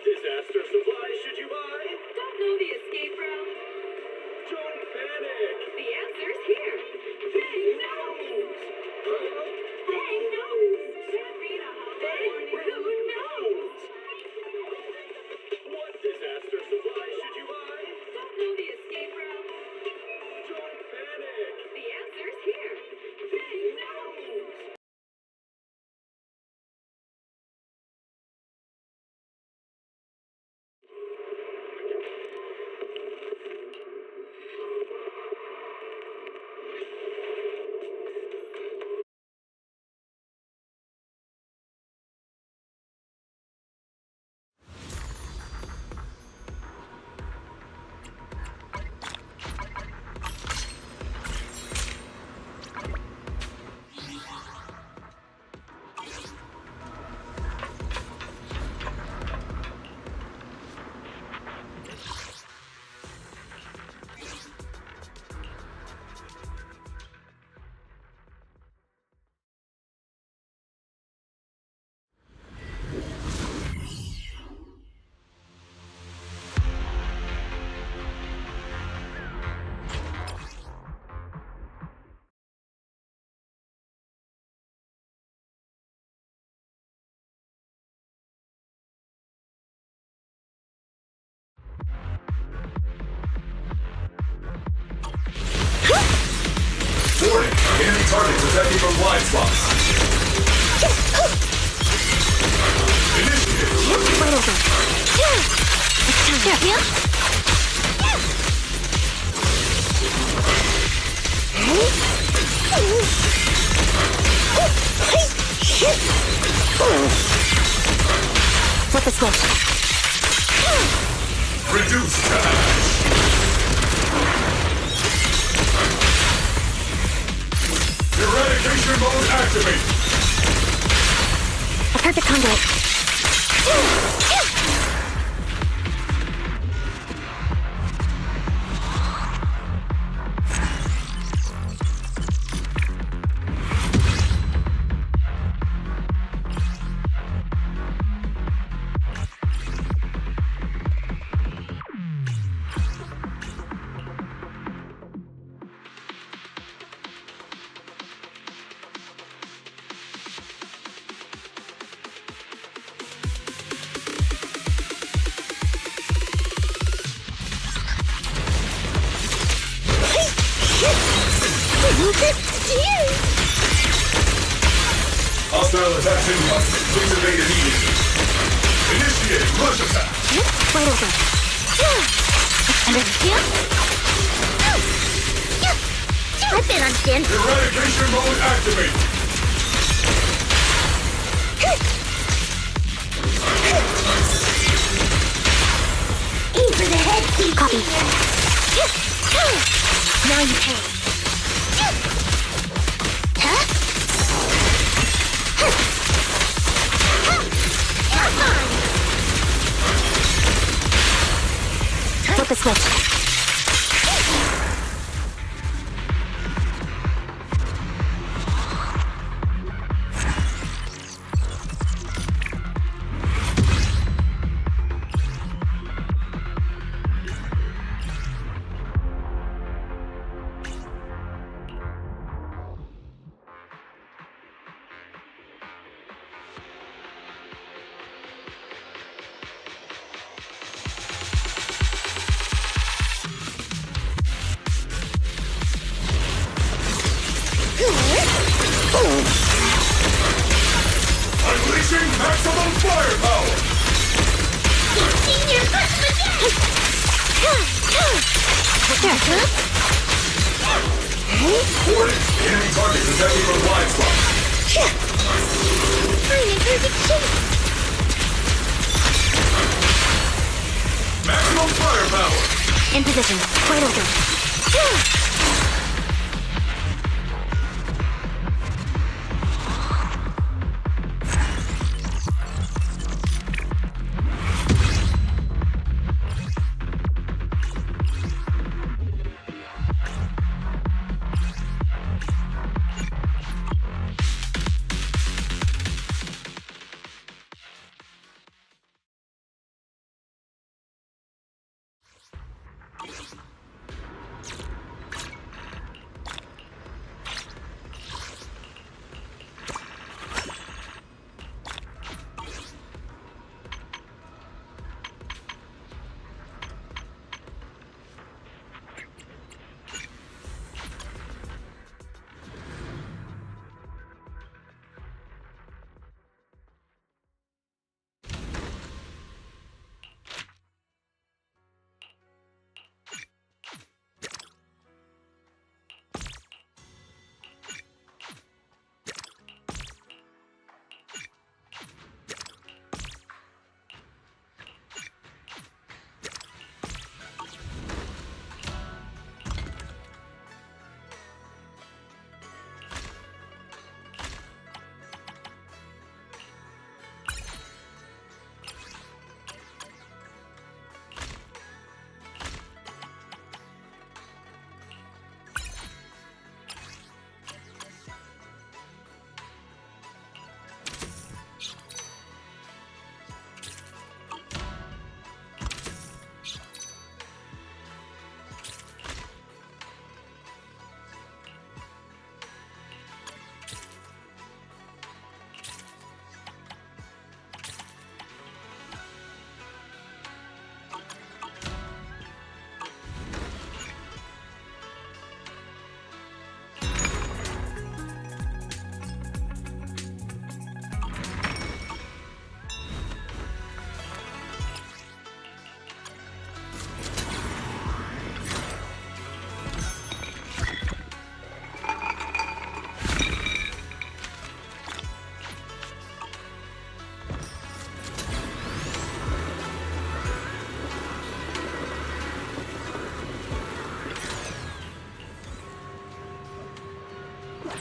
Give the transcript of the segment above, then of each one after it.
Disaster supplies should you buy? Don't know the escape route? Don't panic! The answer's here. Bang knows! Bang knows! Can't read a holiday warning. Who knows? What disaster supplies should you buy? Don't know the escape route? Don't panic! The answer's here. Bang knows! Warning! Enemy target detected from blind spots. Initiative! Right over. It's time. Here. Flip the switch. Reduce damage. Eradication mode activate. A perfect conduit. Hostile attacks incoming. Please evade immediately. Initiate rush attack. Right over. Under here. I've been on Stin. Eradication mode activate. Aim for the head. Copy. Now you pay. Huh? Flip the switch. Unleashing maximum firepower. Senior Warning! Enemy target detected from blind spots. I'm in perfect shape. Maximum firepower. In position. Right over.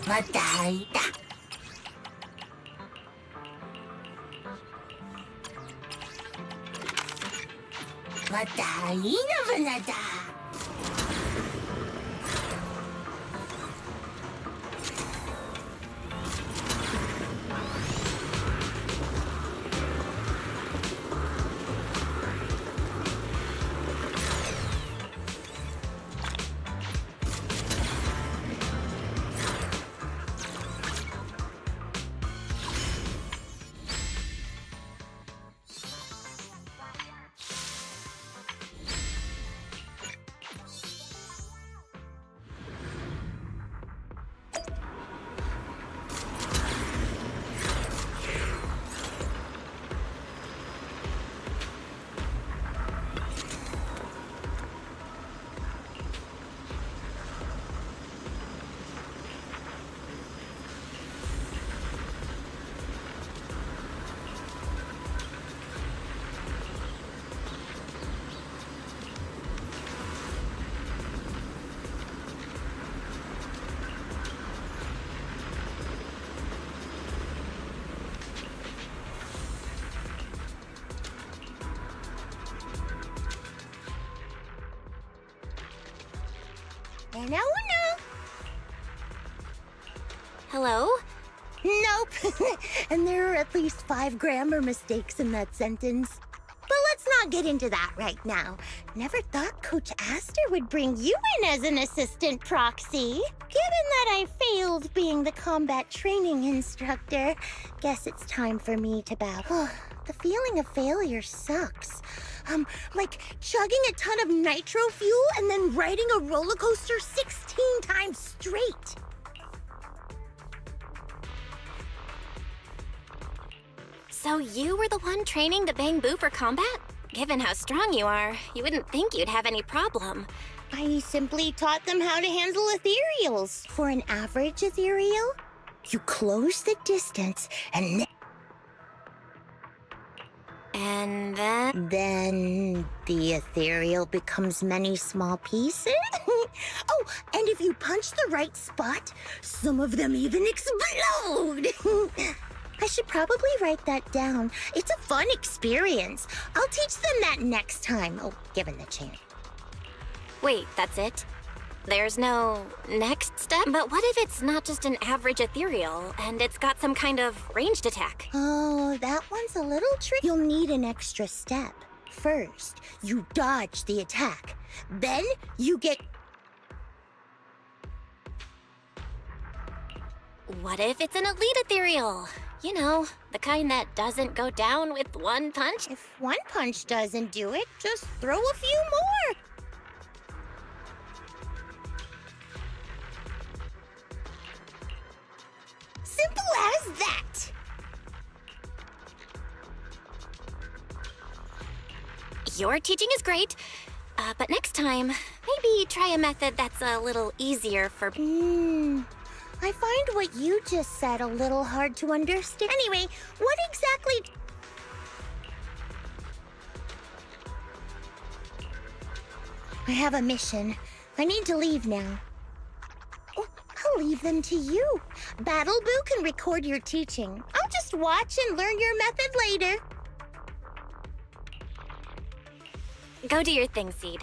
また開いた。またいいのぶなだ。Hello? Nope. And there are at least 5 grammar mistakes in that sentence. But let's not get into that right now. Never thought Coach Aster would bring you in as an assistant proxy. Given that I failed being the combat training instructor, guess it's time for me to bow. The feeling of failure sucks. Like chugging a ton of nitro fuel and then riding a roller coaster 16 times straight. So you were the one training the Bang Boo for combat? Given how strong you are, you wouldn't think you'd have any problem. I simply taught them how to handle ethereals. For an average ethereal, you close the distance and then the ethereal becomes many small pieces. Oh, and if you punch the right spot, some of them even explode. I should probably write that down. It's a fun experience. I'll teach them that next time. Oh, given the chance. Wait, that's it? There's no next step? But what if it's not just an average ethereal, and it's got some kind of ranged attack? Oh, that one's a little tricky. You'll need an extra step. First, you dodge the attack. Then, you get... What if it's an elite ethereal? You know, the kind that doesn't go down with one punch? If one punch doesn't do it, just throw a few more. Simple as that. Your teaching is great, but next time, maybe try a method that's a little easier for... I find what you just said a little hard to understand. Anyway, what exactly... I have a mission. I need to leave now. Oh, I'll leave them to you. Battle Boo can record your teaching. I'll just watch and learn your method later. Go do your thing, Seed.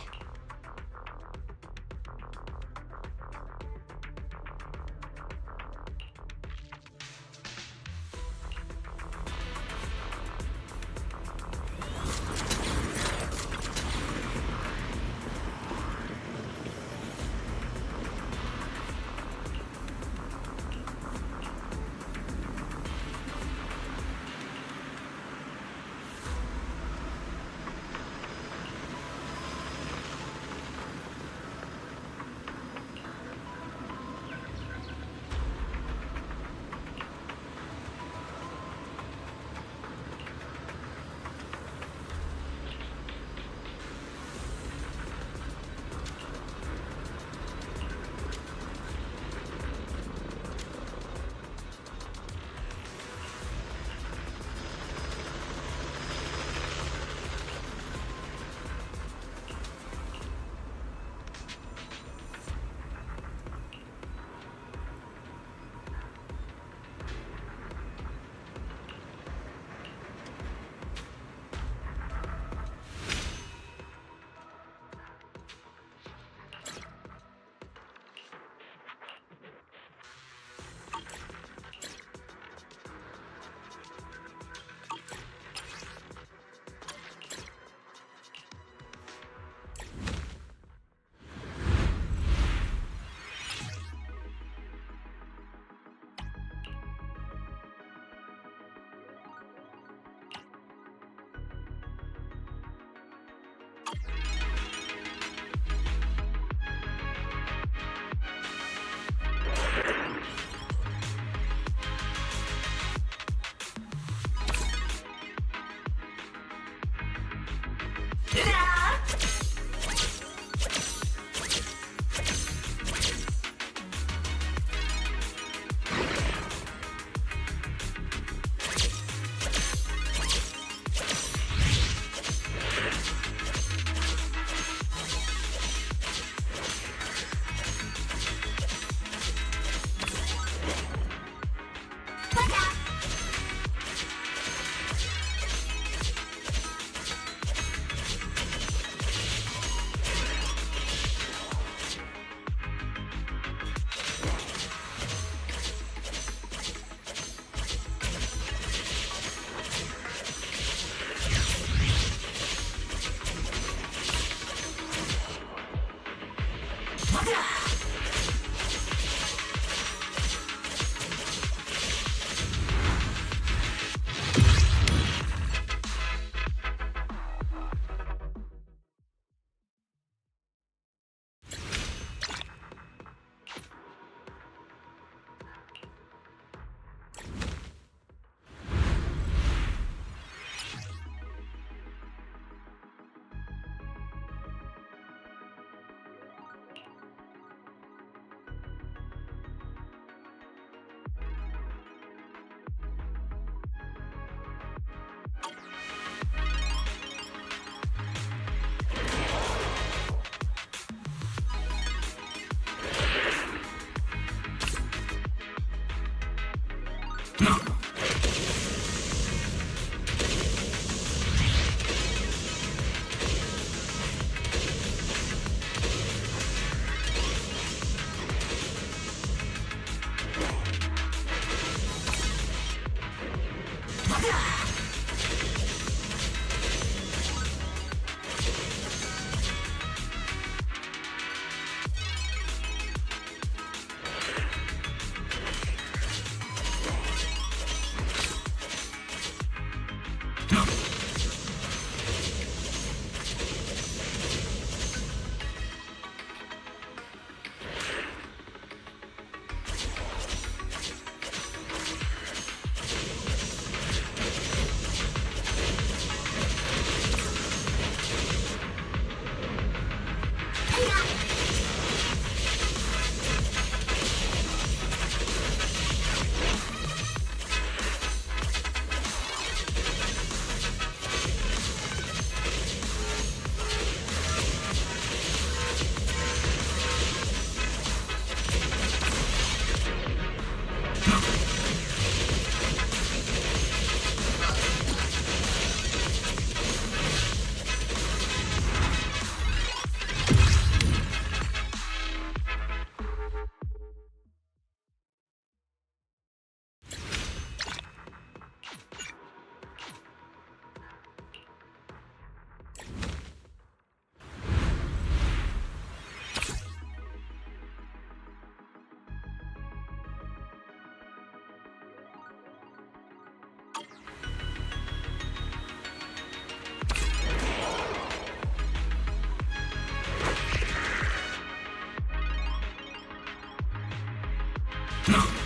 「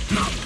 こ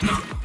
「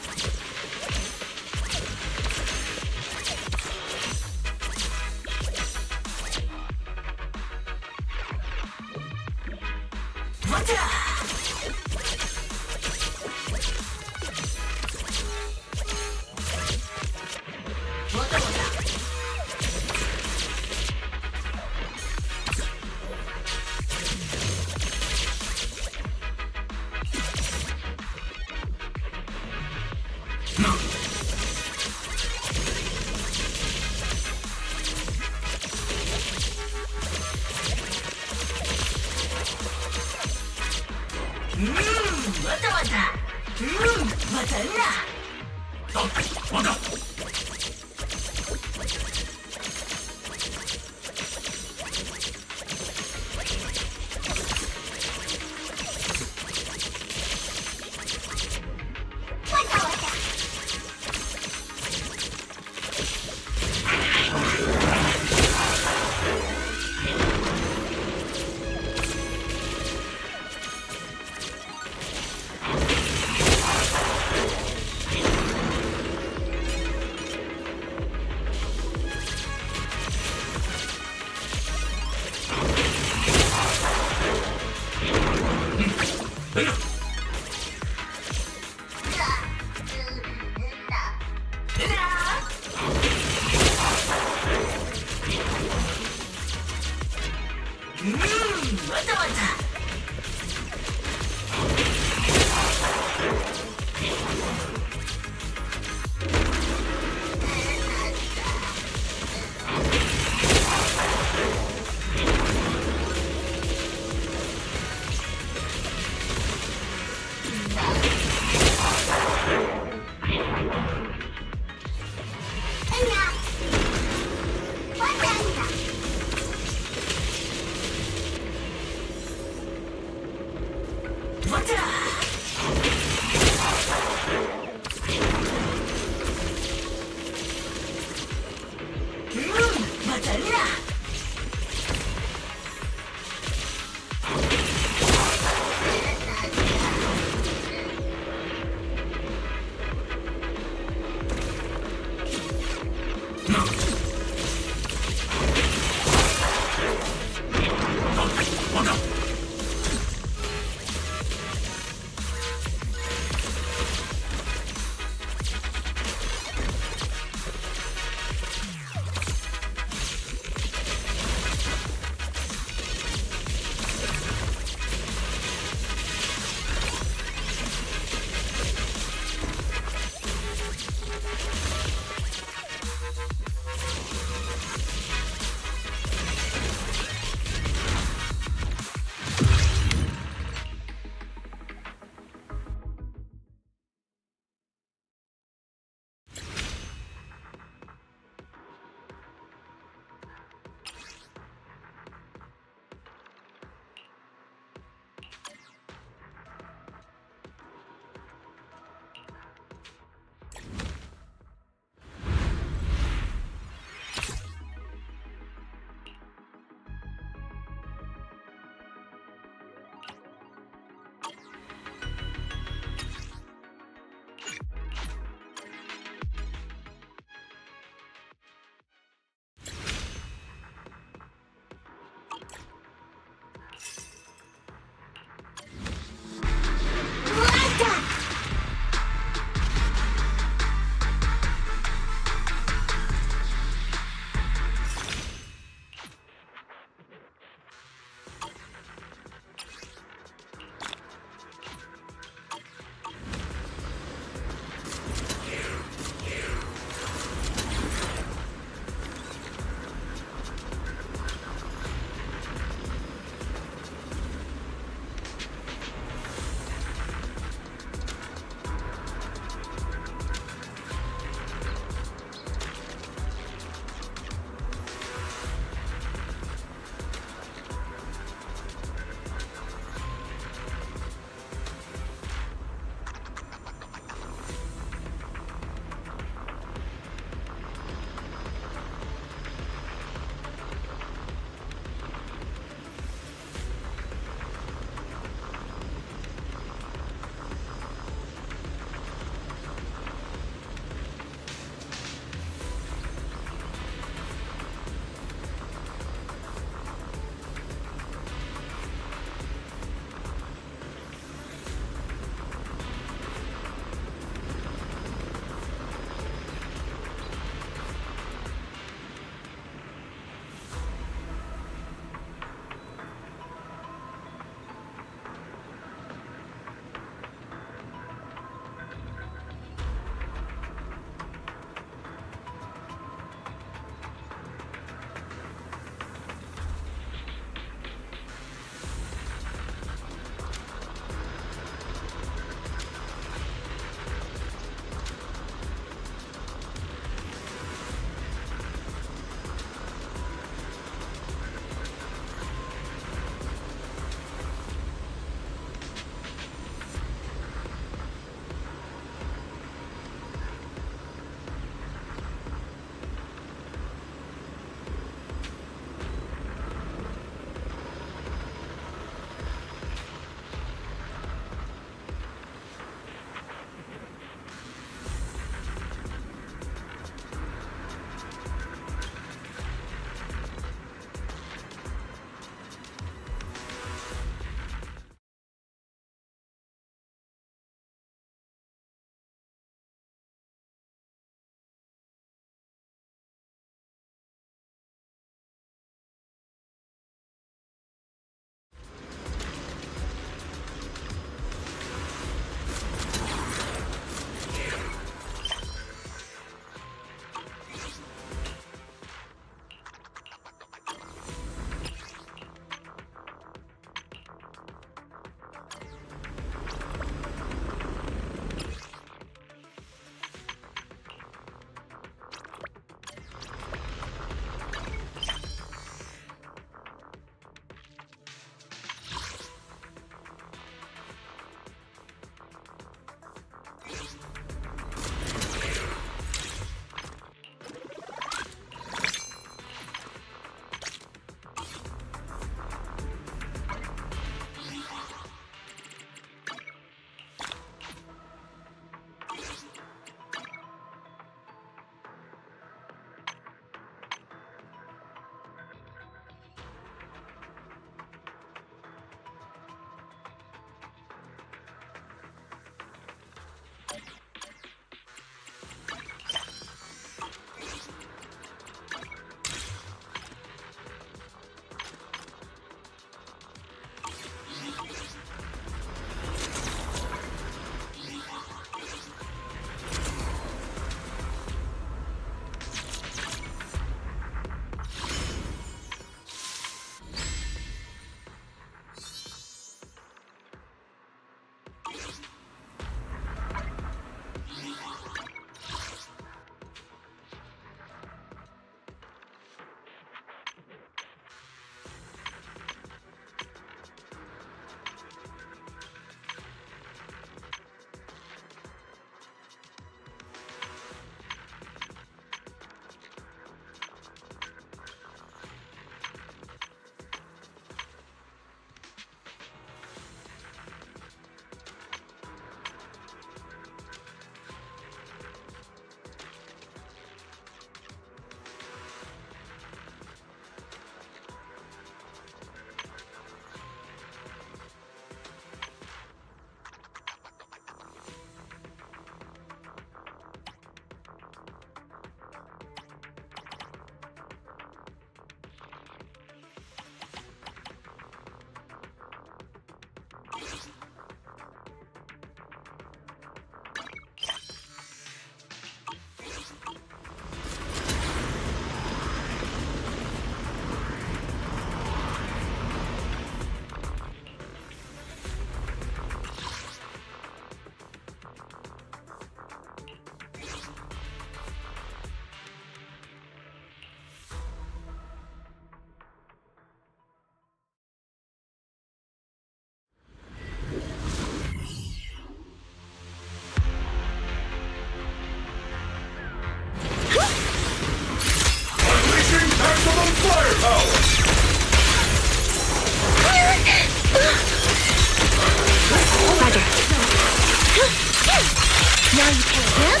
Now you can him.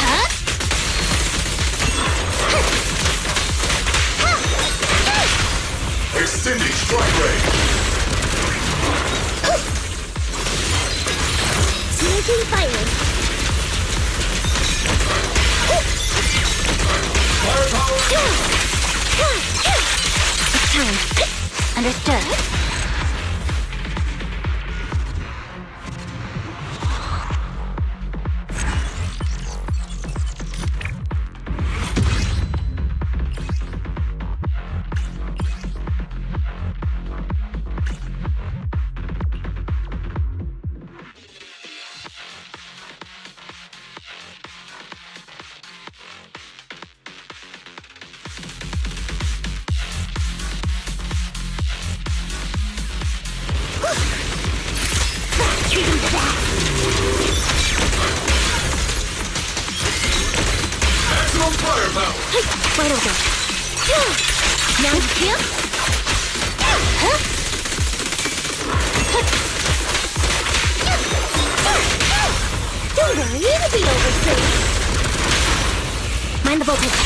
Huh? Extending strike range. Making fire. Firepower. It's time. Understood. Treat him to that. Maximum firepower. Right over. Now you can. Huh? Don't worry, it'll be over soon. Mind the voltage.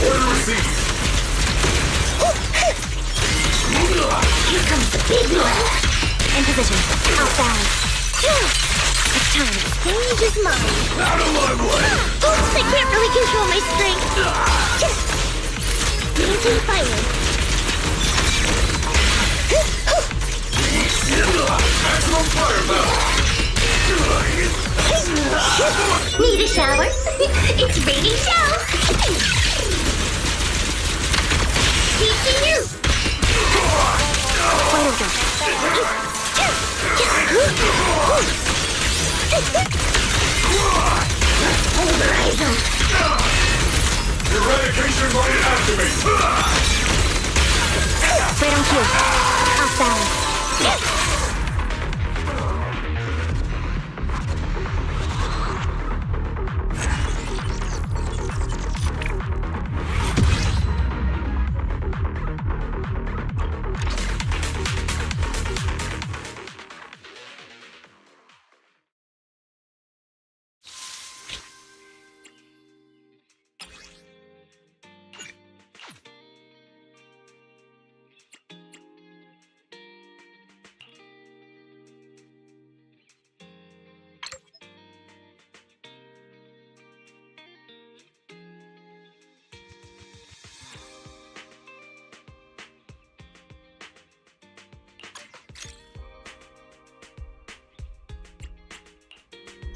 Order received. Here comes the big one. In position. Outbound. It's time. Stage is mine. Out of my way. Oops, I can't really control my strength. Maintain fire. Maximum firepower. Need a shower? It's raining show. Teaching you. Pulverize them. Eradication mode activate. Wait on cue. Outbound.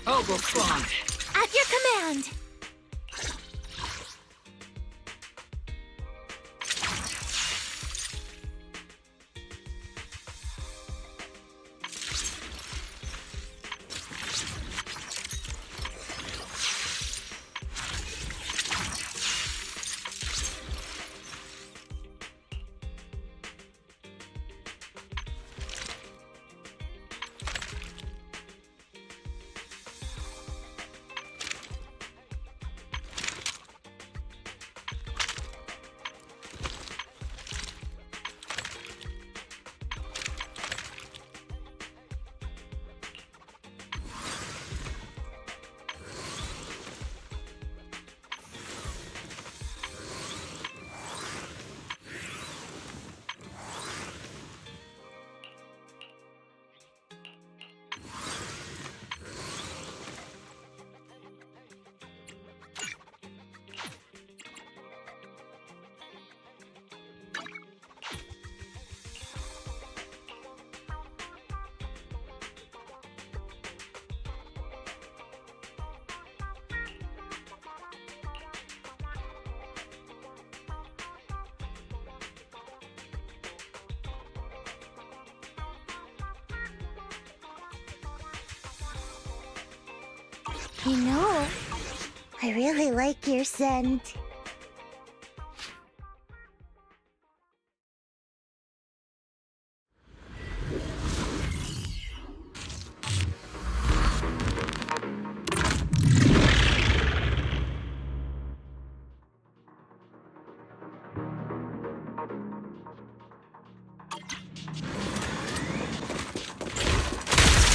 Ogle spawn. At your command. You know, I really like your scent.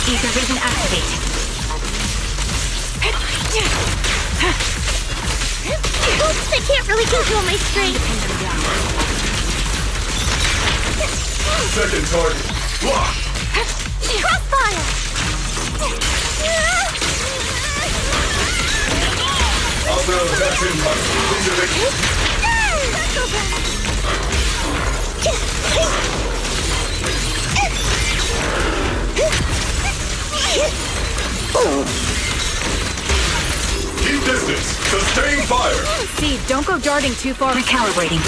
Ether vision activate. Oops, I can't really control my strength. Second target. Lock. Crossfire! Outbound attacks incoming. Please evade. Keep distance. Sustain fire. See, don't go darting too far. Recalibrating.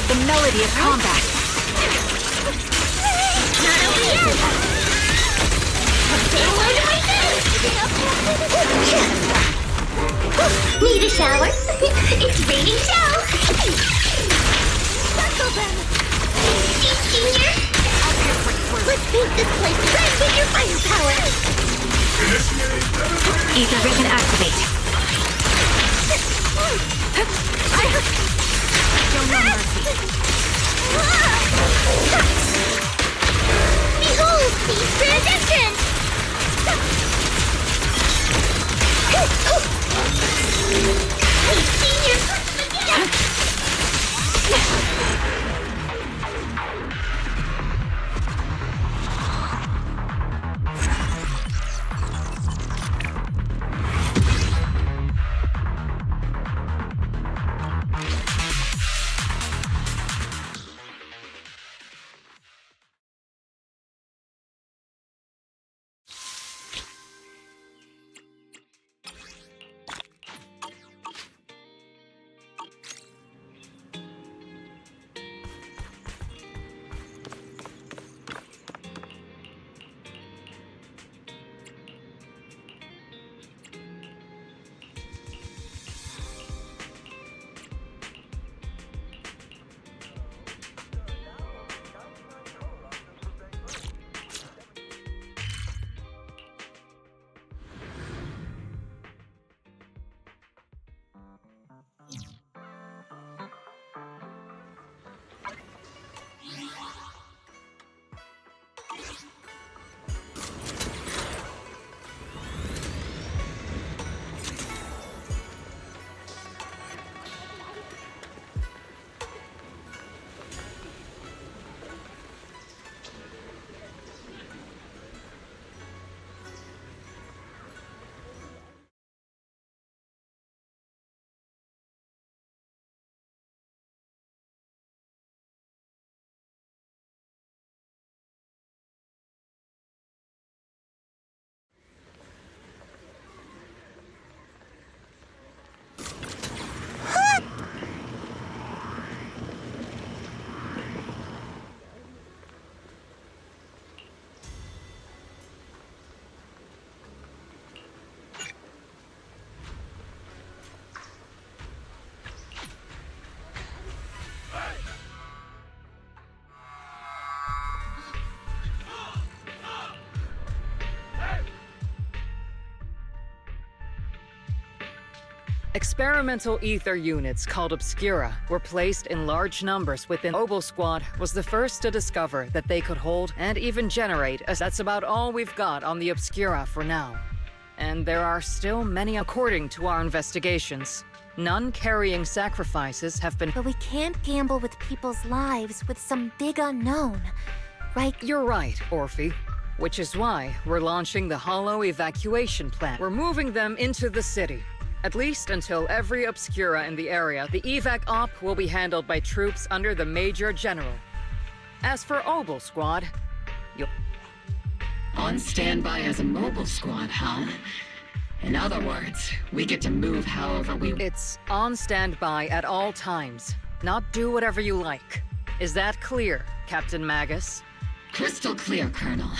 The melody of combat. Not over yet! Stay away to my face! Need a shower? It's raining show! Circle them! See, Senior? Let's paint this place red with your firepower! Initiate demonstration. Ether vision activate. Show no mercy. Behold, these transitions! Experimental ether units called Obscura were placed in large numbers within Obel Squad was the first to discover that they could hold and even generate as that's about all we've got on the Obscura for now. And there are still many according to our investigations. None carrying sacrifices have been— But we can't gamble with people's lives with some big unknown, right? You're right, Orphe. Which is why we're launching the Hollow Evacuation Plan. We're moving them into the city. At least until every Obscura in the area, the evac op will be handled by troops under the Major General. As for Obel Squad, you'll— On standby as a mobile squad, huh? In other words, we get to move however we— It's on standby at all times. Not do whatever you like. Is that clear, Captain Magus? Crystal clear, Colonel.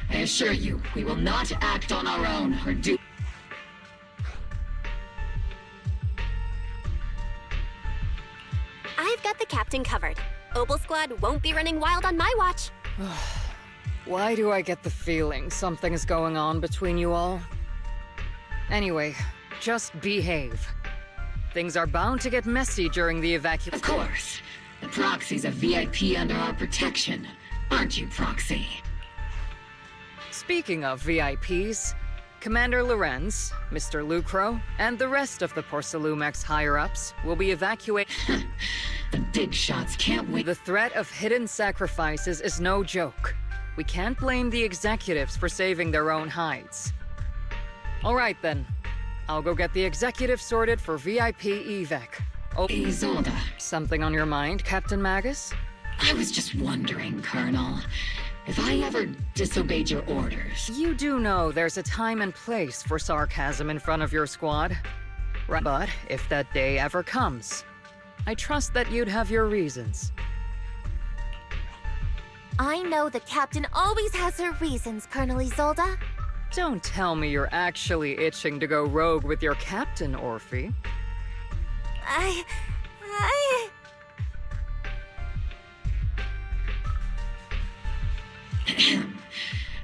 I assure you, we will not act on our own or do— I've got the captain covered. Obel Squad won't be running wild on my watch. Why do I get the feeling something's going on between you all? Anyway, just behave. Things are bound to get messy during the evacuation. Of course. The Proxy's a VIP under our protection. Aren't you, Proxy? Speaking of VIPs, Commander Lorenz, Mr. Lucro, and the rest of the Porcelumex higher-ups will be evacuated. The big shots can't wait. The threat of hidden sacrifices is no joke. We can't blame the executives for saving their own hides. All right, then. I'll go get the executive sorted for VIP evac. Oh, Isolde, something on your mind, Captain Magus? I was just wondering, Colonel, if I ever disobeyed your orders. You do know there's a time and place for sarcasm in front of your squad. Right? But if that day ever comes, I trust that you'd have your reasons. I know the captain always has her reasons, Colonel Isolde. Don't tell me you're actually itching to go rogue with your captain, Orphe. I...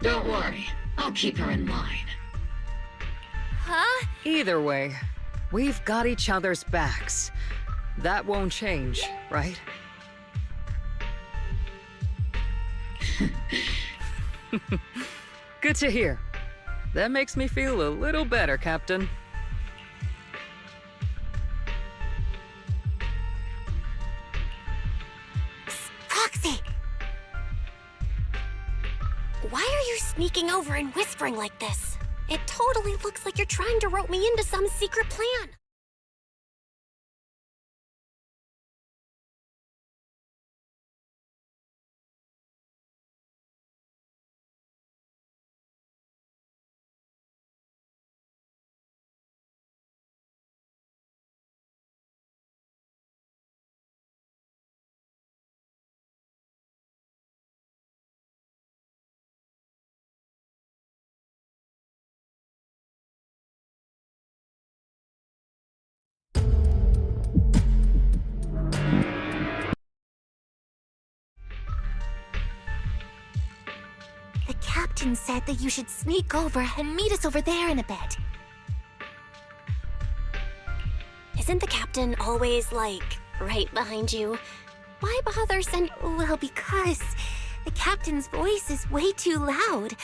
Don't worry, I'll keep her in line. Huh? Either way, we've got each other's backs. That won't change, right? Good to hear. That makes me feel a little better, Captain. Proxy! Why are you sneaking over and whispering like this? It totally looks like you're trying to rope me into some secret plan. The captain said that you should sneak over and meet us over there in a bit. Isn't the captain always, like, right behind you? Why bother well, because the captain's voice is way too loud.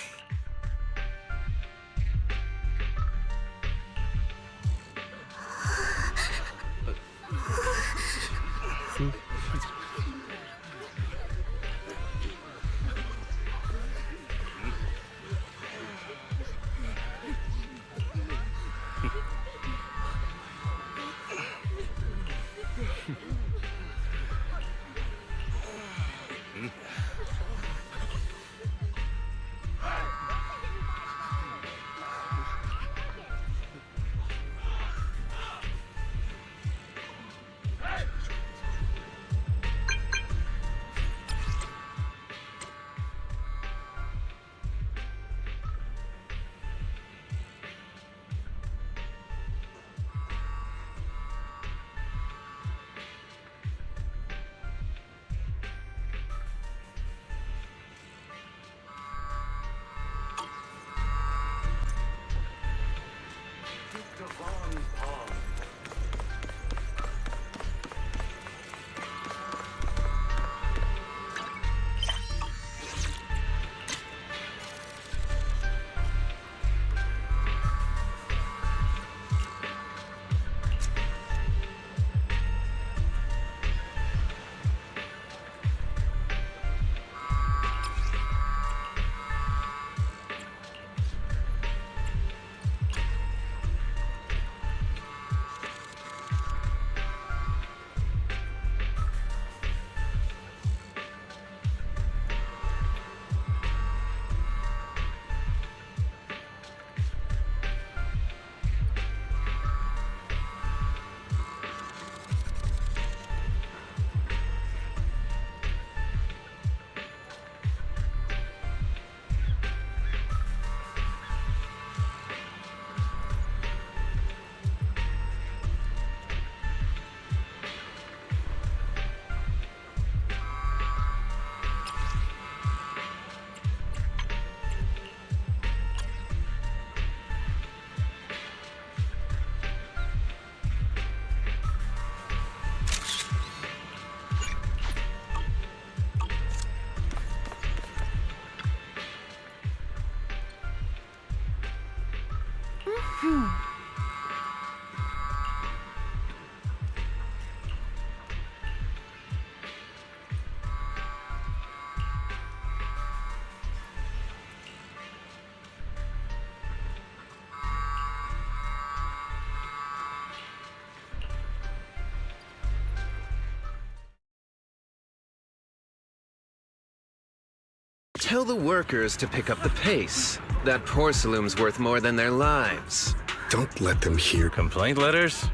Tell the workers to pick up the pace. That porcelain's worth more than their lives. Don't let them hear. Complaint letters?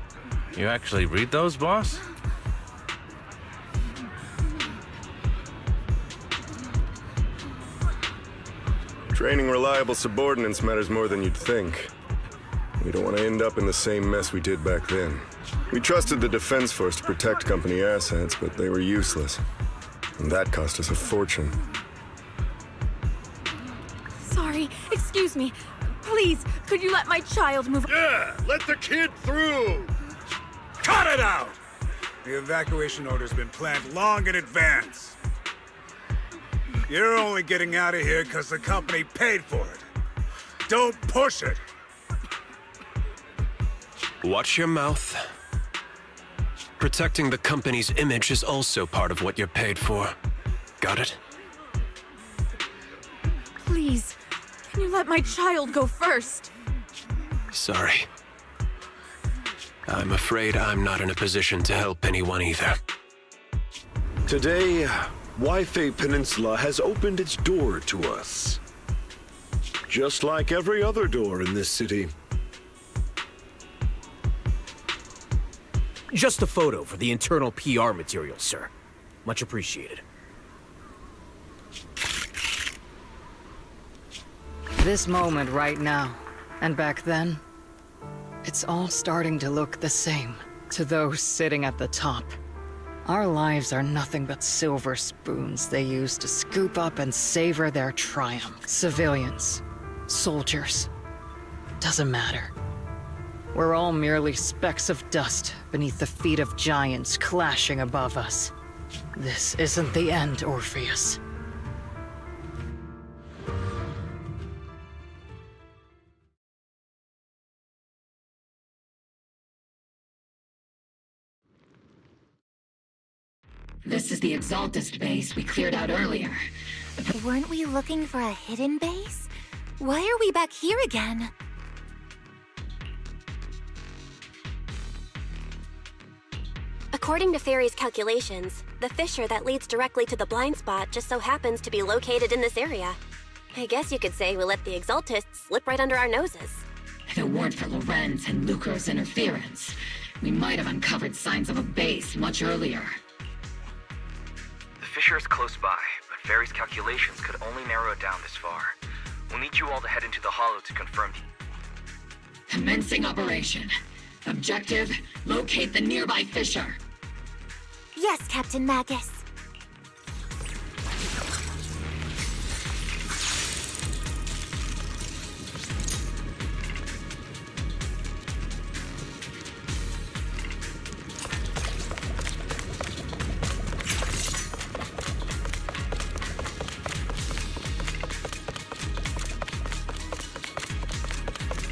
You actually read those, boss? Training reliable subordinates matters more than you'd think. We don't want to end up in the same mess we did back then. We trusted the Defense Force to protect company assets, but they were useless. And that cost us a fortune. Sorry, excuse me. Please, could you let my child move? Yeah, let the kid through! Cut it out! The evacuation order's been planned long in advance. You're only getting out of here because the company paid for it. Don't push it! Watch your mouth. Protecting the company's image is also part of what you're paid for. Got it? Please, can you let my child go first? Sorry. I'm afraid I'm not in a position to help anyone either. Today, Wi-Fi Peninsula has opened its door to us. Just like every other door in this city. Just a photo for the internal PR material, sir. Much appreciated. This moment right now, and back then, it's all starting to look the same to those sitting at the top. Our lives are nothing but silver spoons they use to scoop up and savor their triumph. Civilians, soldiers, doesn't matter. We're all merely specks of dust beneath the feet of giants clashing above us. This isn't the end, Orpheus. This is the Exaltist base we cleared out earlier. Weren't we looking for a hidden base? Why are we back here again? According to Fairy's calculations, the fissure that leads directly to the blind spot just so happens to be located in this area. I guess you could say we let the Exaltists slip right under our noses. If it weren't for Lorenz and Lucro's interference, we might have uncovered signs of a base much earlier. The fissure is close by, but Fairy's calculations could only narrow it down this far. We'll need you all to head into the hollow to confirm the... Commencing operation. Objective, locate the nearby fissure. Yes, Captain Magus.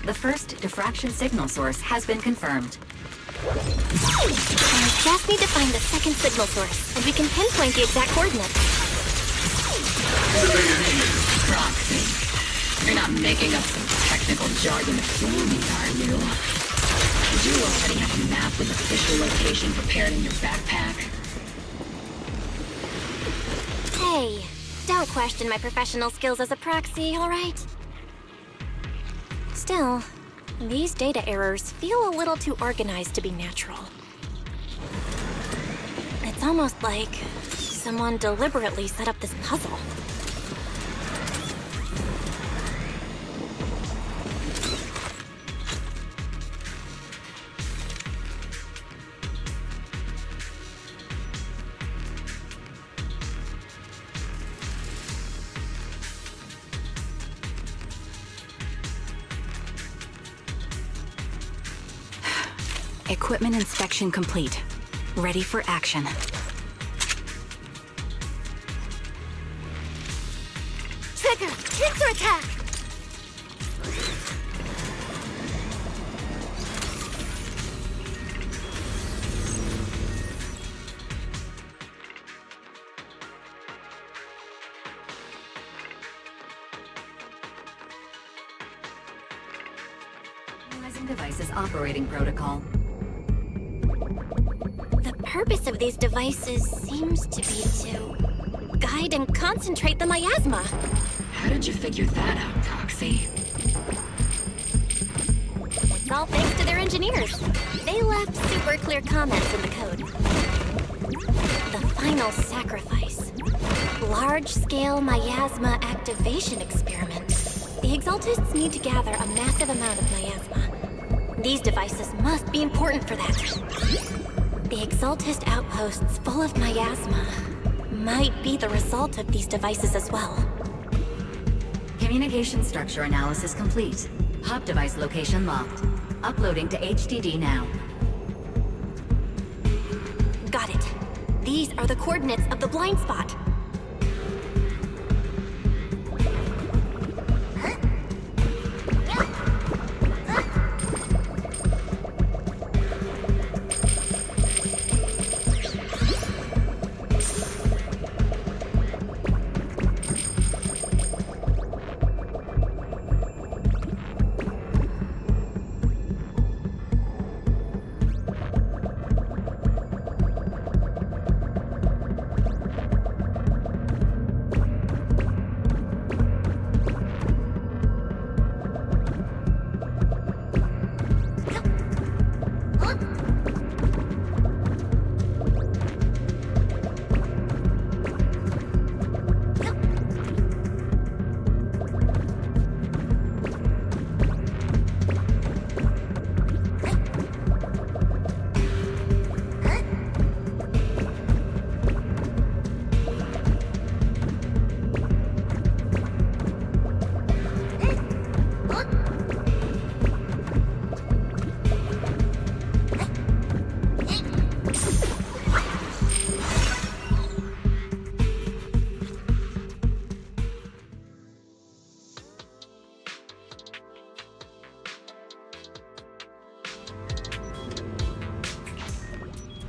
The first diffraction signal source has been confirmed. I just need to find the second signal source, and we can pinpoint the exact coordinates. Proxy. You're not making up some technical jargon to fool me, are you? Did you already have a map with the fissure location prepared in your backpack? Hey, don't question my professional skills as a proxy, all right? Still, these data errors feel a little too organized to be natural. It's almost like someone deliberately set up this puzzle. Equipment inspection complete. Ready for action. Trigger! Pincer attack! Devices operating protocol. The purpose of these devices seems to be to guide and concentrate the miasma. How did you figure that out, Toxie? It's all thanks to their engineers. They left super clear comments in the code. The final sacrifice. Large-scale miasma activation experiment. The Exaltists need to gather a massive amount of miasma. These devices must be important for that. The Exaltist outposts full of miasma might be the result of these devices as well. Communication structure analysis complete. Hub device location locked. Uploading to HDD now. Got it. These are the coordinates of the blind spot.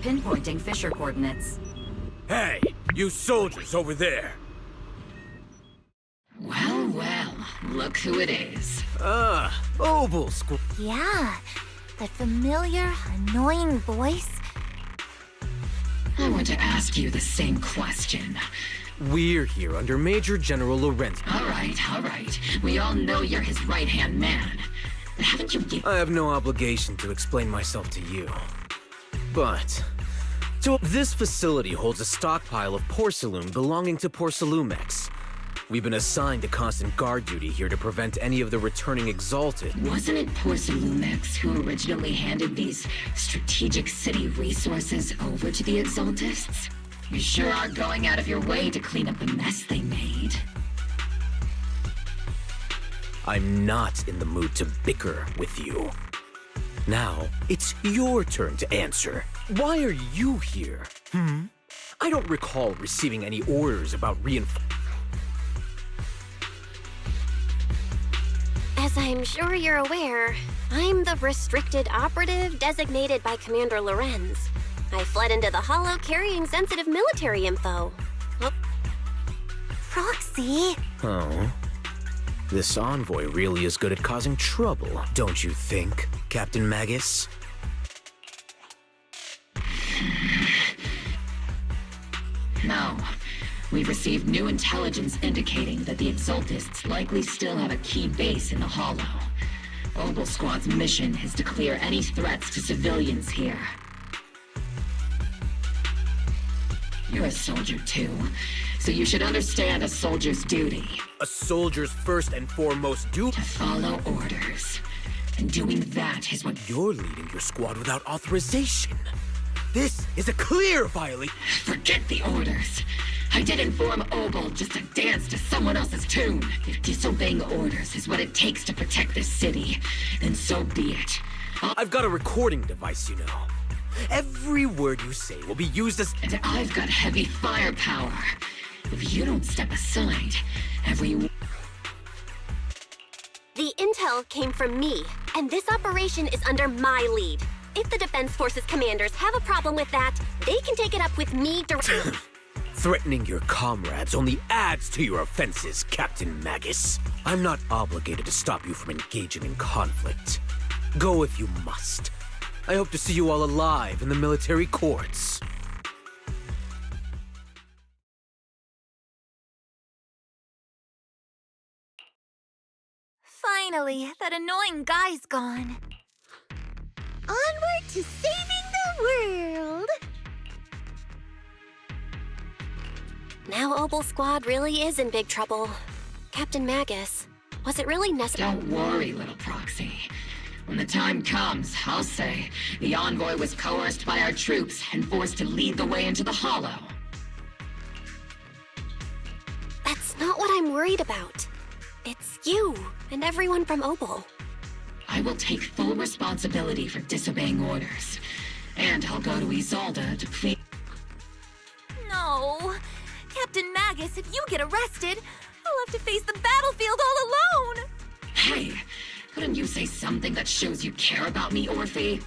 Pinpointing Fisher coordinates. Hey, you soldiers over there! Well, well, look who it is. Obel Squad. Yeah, that familiar, annoying voice. I want to ask you the same question. We're here under Major General Lorenzo. All right. We all know you're his right-hand man. But haven't you I have no obligation to explain myself to you. But... So this facility holds a stockpile of porcelain belonging to Porcelumex. We've been assigned to constant guard duty here to prevent any of the returning Exalted. Wasn't it Porcelumex who originally handed these strategic city resources over to the Exaltists? You sure are going out of your way to clean up the mess they made. I'm not in the mood to bicker with you. Now, it's your turn to answer. Why are you here? I don't recall receiving any orders about As I'm sure you're aware, I'm the restricted operative designated by Commander Lorenz. I fled into the Hollow carrying sensitive military info. Proxy? Oh. This envoy really is good at causing trouble, don't you think, Captain Magus? No. We've received new intelligence indicating that the Exaltists likely still have a key base in the Hollow. Obel Squad's mission is to clear any threats to civilians here. You're a soldier too, so you should understand a soldier's duty. A soldier's first and foremost duty? To follow orders. And doing that is what... You're leading your squad without authorization. This is a clear violation. Forget the orders. I did inform Obel just to dance to someone else's tune. If disobeying orders is what it takes to protect this city, then so be it. I've got a recording device, you know. Every word you say will be used as... And I've got heavy firepower. If you don't step aside, every... The intel came from me, and this operation is under my lead. If the Defense Forces commanders have a problem with that, they can take it up with me directly. Threatening your comrades only adds to your offenses, Captain Magus. I'm not obligated to stop you from engaging in conflict. Go if you must. I hope to see you all alive in the military courts. Finally, that annoying guy's gone. Onward to saving the world! Now Obel Squad really is in big trouble. Captain Magus, was it really necessary? Don't worry, little proxy. When the time comes, I'll say the envoy was coerced by our troops and forced to lead the way into the Hollow. That's not what I'm worried about. It's you and everyone from Obel. I will take full responsibility for disobeying orders. And I'll go to Isolde to plead. No. Captain Magus, if you get arrested, I'll have to face the battlefield all alone! Hey, couldn't you say something that shows you care about me, Orphe?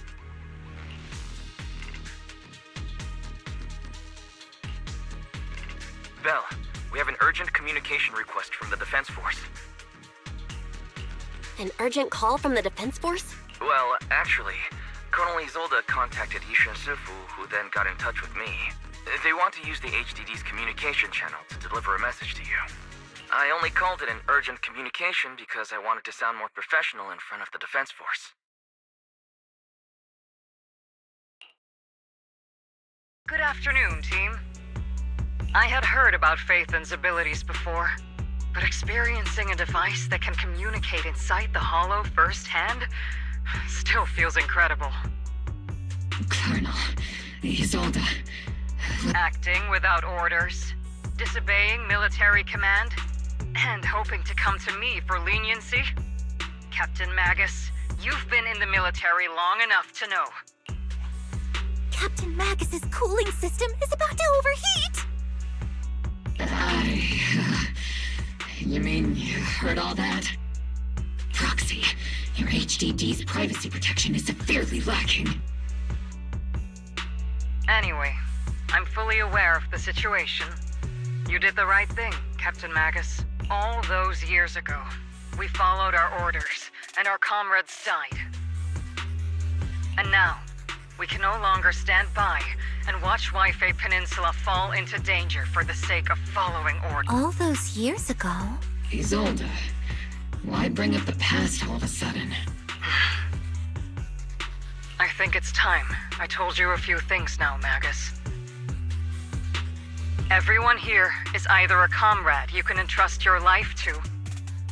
Bell, we have an urgent communication request from the Defense Force. An urgent call from the Defense Force? Well, actually, Colonel Isolde contacted Yishin Sifu, who then got in touch with me. They want to use the HDD's communication channel to deliver a message to you. I only called it an urgent communication because I wanted to sound more professional in front of the Defense Force. Good afternoon, team. I had heard about Phaethon's abilities before, but experiencing a device that can communicate inside the Hollow firsthand still feels incredible. Colonel Isolde. Acting without orders, disobeying military command, and hoping to come to me for leniency? Captain Magus, you've been in the military long enough to know. Captain Magus's cooling system is about to overheat! You mean you heard all that? Proxy, your HDD's privacy protection is severely lacking. Anyway, I'm fully aware of the situation. You did the right thing, Captain Magus. All those years ago, we followed our orders, and our comrades died. And now, we can no longer stand by and watch Waifei Peninsula fall into danger for the sake of following orders. All those years ago? Isolde, why bring up the past all of a sudden? I think it's time I told you a few things now, Magus. Everyone here is either a comrade you can entrust your life to,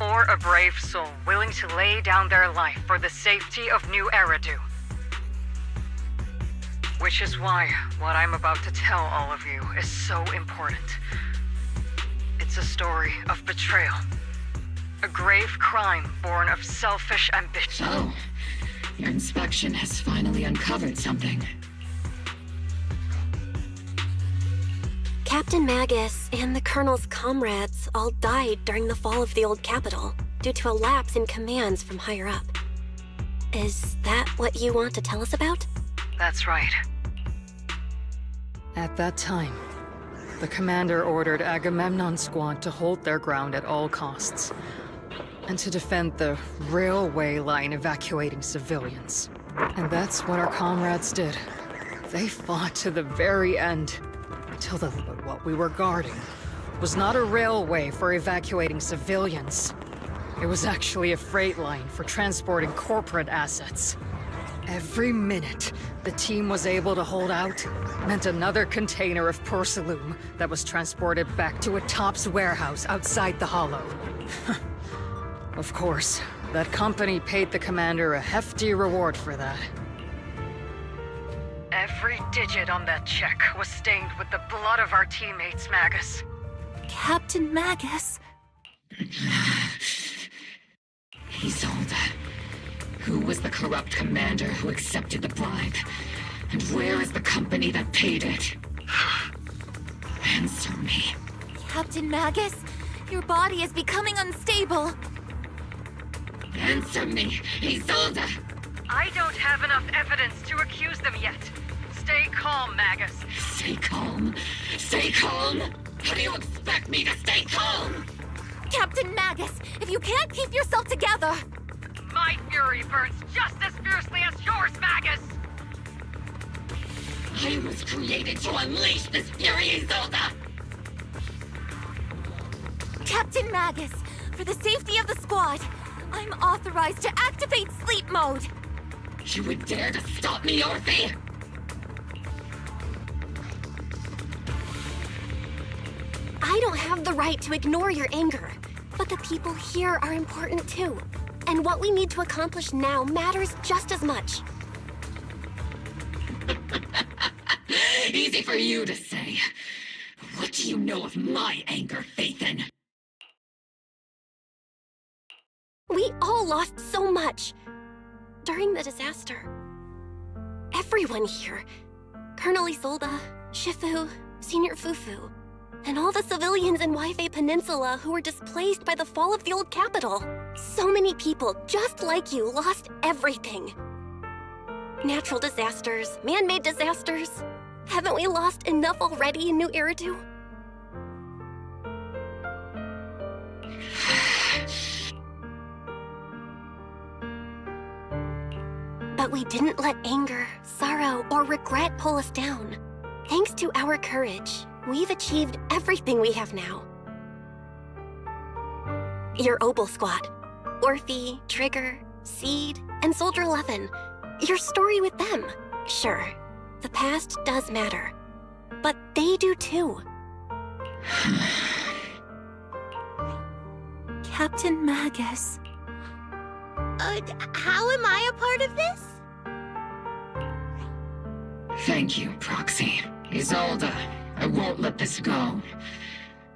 or a brave soul willing to lay down their life for the safety of New Eridu. Which is why what I'm about to tell all of you is so important. It's a story of betrayal. A grave crime born of selfish ambition. So, your inspection has finally uncovered something. Captain Magus and the Colonel's comrades all died during the fall of the old capital due to a lapse in commands from higher up. Is that what you want to tell us about? That's right. At that time, the commander ordered Agamemnon's squad to hold their ground at all costs, and to defend the railway line evacuating civilians. And that's what our comrades did. They fought to the very end, until what we were guarding was not a railway for evacuating civilians. It was actually a freight line for transporting corporate assets. Every minute the team was able to hold out meant another container of porcelain that was transported back to a Topps warehouse outside the Hollow. Of course, that company paid the commander a hefty reward for that. Every digit on that check was stained with the blood of our teammates, Magus. Captain Magus? Isolde. Who was the corrupt commander who accepted the bribe? And where is the company that paid it? Answer me. Captain Magus, your body is becoming unstable. Answer me, Isolde! I don't have enough evidence to accuse them yet. Stay calm, Magus. Stay calm? Stay calm? How do you expect me to stay calm? Captain Magus, if you can't keep yourself together... My fury burns just as fiercely as yours, Magus! I was created to unleash this fury, Isolde! Captain Magus, for the safety of the squad, I'm authorized to activate sleep mode. You would dare to stop me, Orphe? I don't have the right to ignore your anger, but the people here are important too. And what we need to accomplish now matters just as much. Easy for you to say. What do you know of my anger, Phaethon? We all lost so much. During the disaster. Everyone here. Colonel Isolde, Shifu, Senior Fufu, and all the civilians in Waifei Peninsula who were displaced by the fall of the old capital. So many people, just like you, lost everything. Natural disasters, man-made disasters. Haven't we lost enough already in New Eridu? But we didn't let anger, sorrow, or regret pull us down. Thanks to our courage, we've achieved everything we have now. Your Obel Squad, Orphe, Trigger, Seed, and Soldier 11. Your story with them. Sure, the past does matter. But they do too. Captain Magus. How am I a part of this? Thank you, Proxy. Isolde, I won't let this go.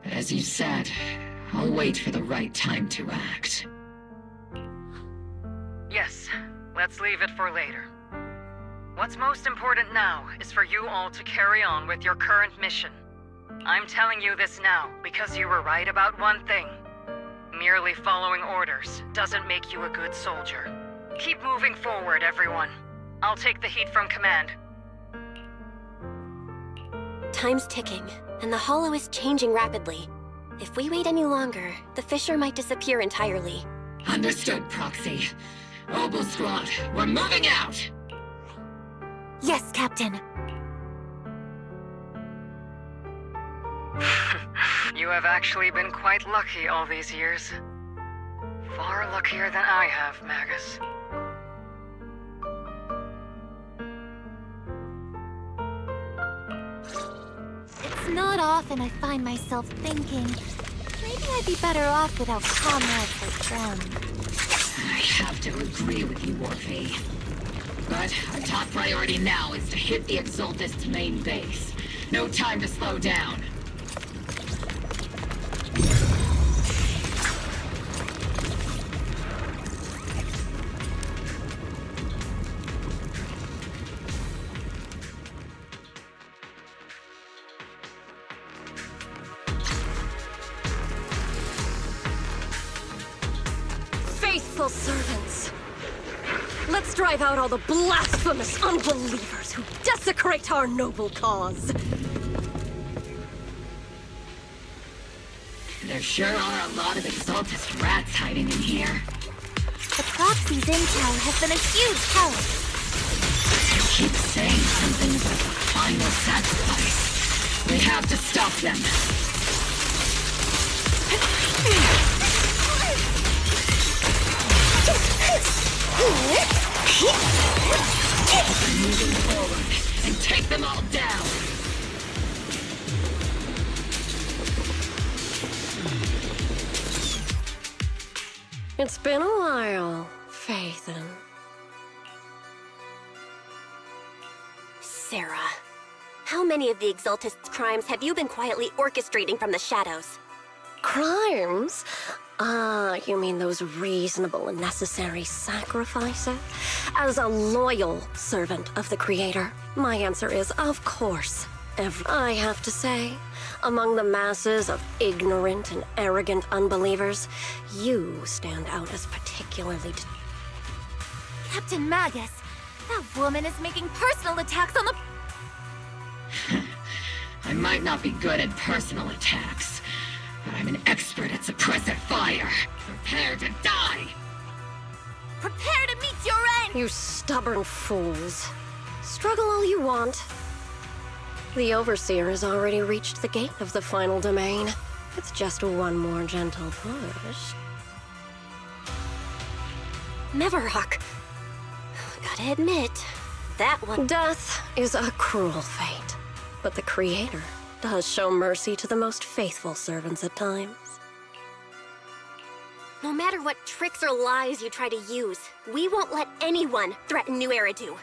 But as you said, I'll wait for the right time to act. Yes, let's leave it for later. What's most important now is for you all to carry on with your current mission. I'm telling you this now because you were right about one thing. Merely following orders doesn't make you a good soldier. Keep moving forward, everyone. I'll take the heat from command. Time's ticking, and the Hollow is changing rapidly. If we wait any longer, the fissure might disappear entirely. Understood, Proxy. Obel Squad, we're moving out! Yes, Captain. You have actually been quite lucky all these years. Far luckier than I have, Magus. It's not often I find myself thinking, maybe I'd be better off without comrades like them. I have to agree with you, Orphe. But our top priority now is to hit the Exultist's main base. No time to slow down. Faithful servants. Let's drive out all the blasphemous unbelievers who desecrate our noble cause. There sure are a lot of Exultist rats hiding in here. The Proxy's intel has been a huge help. They keep saying something about the final sacrifice. We have to stop them. Moving forward and take them all down. It's been a while, Phaethon. Sarah, how many of the Exultist's crimes have you been quietly orchestrating from the shadows? Crimes? You mean those reasonable and necessary sacrifices? As a loyal servant of the Creator, my answer is, of course. I have to say, among the masses of ignorant and arrogant unbelievers, you stand out as particularly... Captain Magus, that woman is making personal attacks on the... I might not be good at personal attacks, but I'm an expert at suppressive fire. Prepare to die! Prepare to meet your end! You stubborn fools. Struggle all you want. The Overseer has already reached the gate of the final domain. It's just one more gentle push. Neverhawk. Gotta admit, that one... Death is a cruel fate, but the Creator does show mercy to the most faithful servants at times. No matter what tricks or lies you try to use, we won't let anyone threaten New Eridu.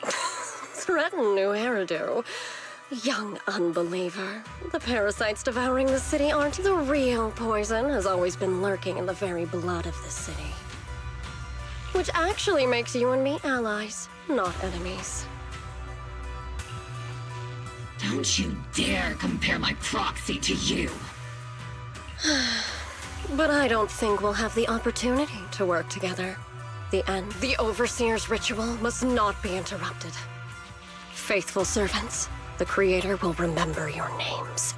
Threaten New Eridu? Young unbeliever. The parasites devouring the city aren't the real poison, has always been lurking in the very blood of the city. Which actually makes you and me allies, not enemies. Don't you dare compare my proxy to you. But I don't think we'll have the opportunity to work together. The Overseer's ritual must not be interrupted. Faithful servants, the Creator will remember your names.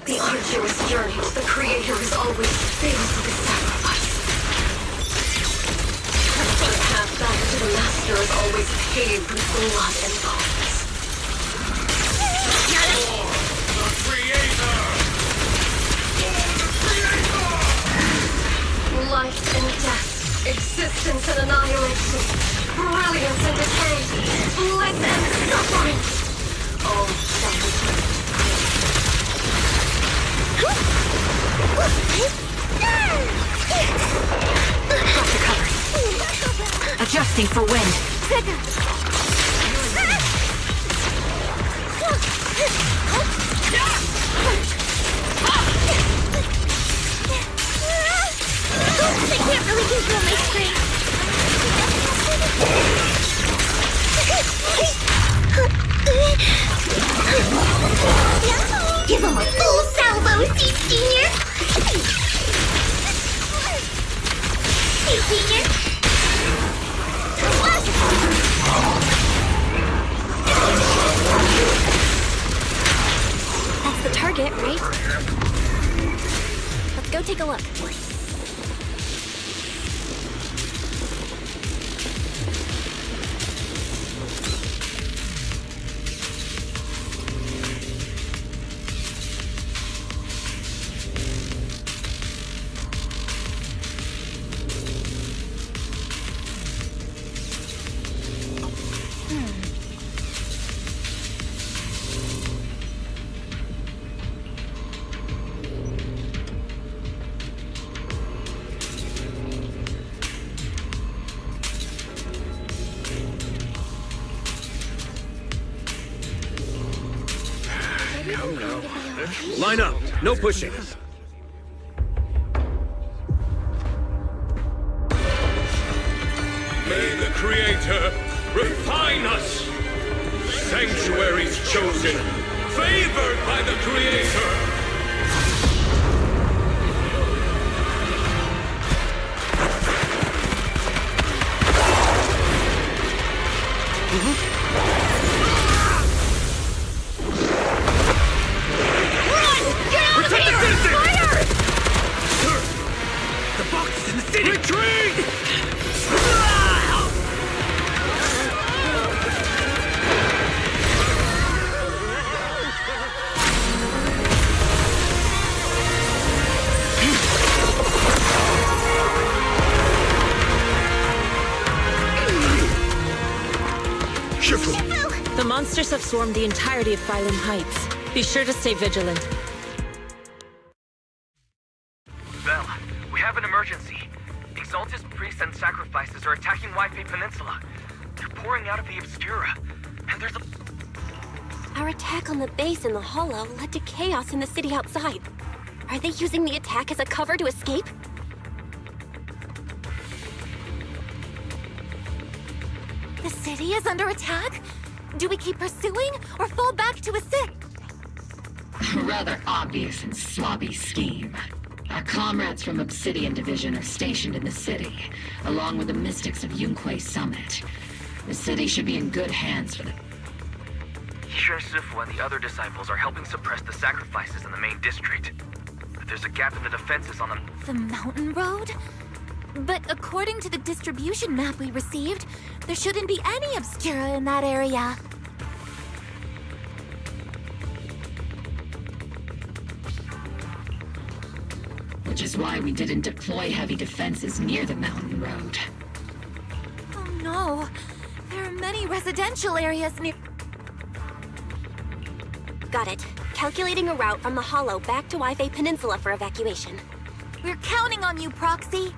The arduous journey to the Creator is always filled with sacrifice. The path back to the Master is always paved with blood and bones. The Creator! Life and death, existence and annihilation, brilliance and decay, bliss and suffering, all shall return to Got the cover. Adjusting for wind. I can't really control my strength. Give him a full salvo, see, Senior! Hey, Senior! That's the target, right? Let's go take a look. Line up. No pushing. May the Creator refine us! Sanctuaries chosen, favored by the Creator! The monsters have swarmed the entirety of Phylum Heights. Be sure to stay vigilant. Belle, we have an emergency. Exaltus priests and sacrifices are attacking Wi-Fi Peninsula. They're pouring out of the Obscura. And there's a... Our attack on the base in the Hollow led to chaos in the city outside. Are they using the attack as a cover to escape? The city is under attack? Do we keep pursuing or fall back to assist? A rather obvious and slobby scheme. Our comrades from Obsidian Division are stationed in the city, along with the mystics of Yunque Summit. The city should be in good hands for the... You Yishen Sifu and the other disciples are helping suppress the sacrifices in the main district. But there's a gap in the defenses on The mountain road? But according to the distribution map we received, there shouldn't be any Obscura in that area. Which is why we didn't deploy heavy defenses near the mountain road. Oh no. There are many residential areas near... Got it. Calculating a route from the Hollow back to Waifei Peninsula for evacuation. We're counting on you, Proxy.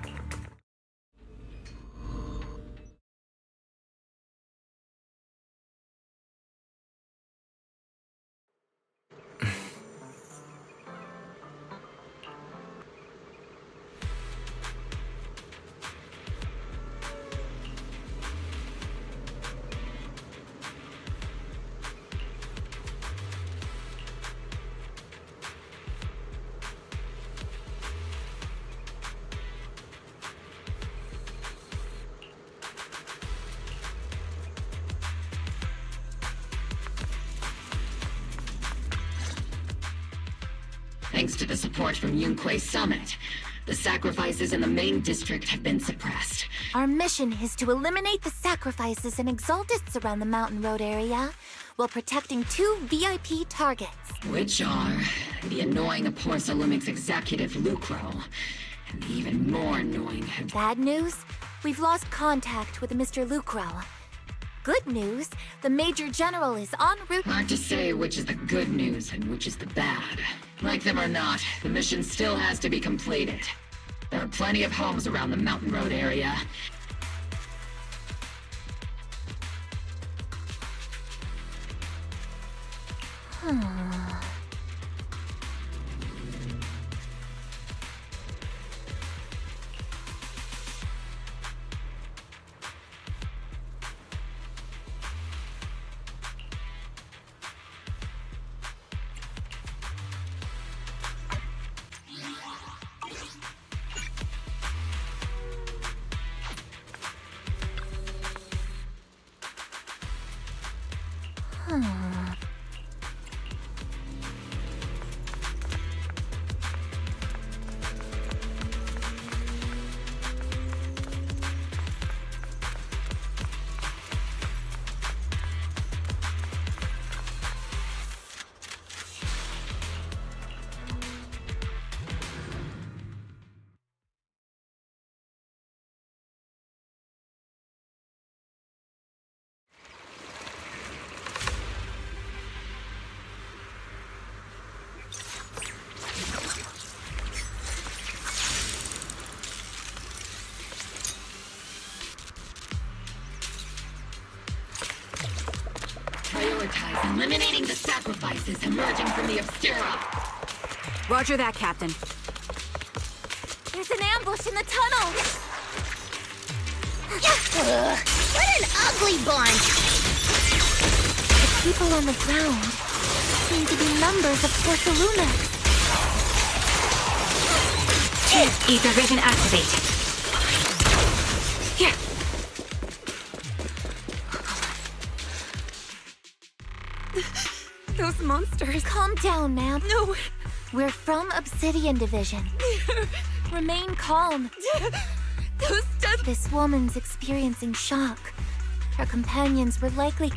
Thanks to the support from Yunquei Summit, the sacrifices in the main district have been suppressed. Our mission is to eliminate the sacrifices and exaltists around the mountain road area while protecting 2 VIP targets. Which are the annoying Porcelumix executive Lucro, and the even more annoying... Bad news? We've lost contact with Mr. Lucro. Good news, the Major General is en route... Hard to say which is the good news and which is the bad. Like them or not, the mission still has to be completed. There are plenty of homes around the mountain road area. Prioritize eliminating the sacrifices emerging from the Obscura. Roger that, Captain. There's an ambush in the tunnel! What an ugly bunch! The people on the ground seem to be members of Porcelumix. Ether vision activated. Here. Those monsters. Calm down, ma'am. No. We're from Obsidian Division. Remain calm. This woman's experiencing shock. Her companions were likely...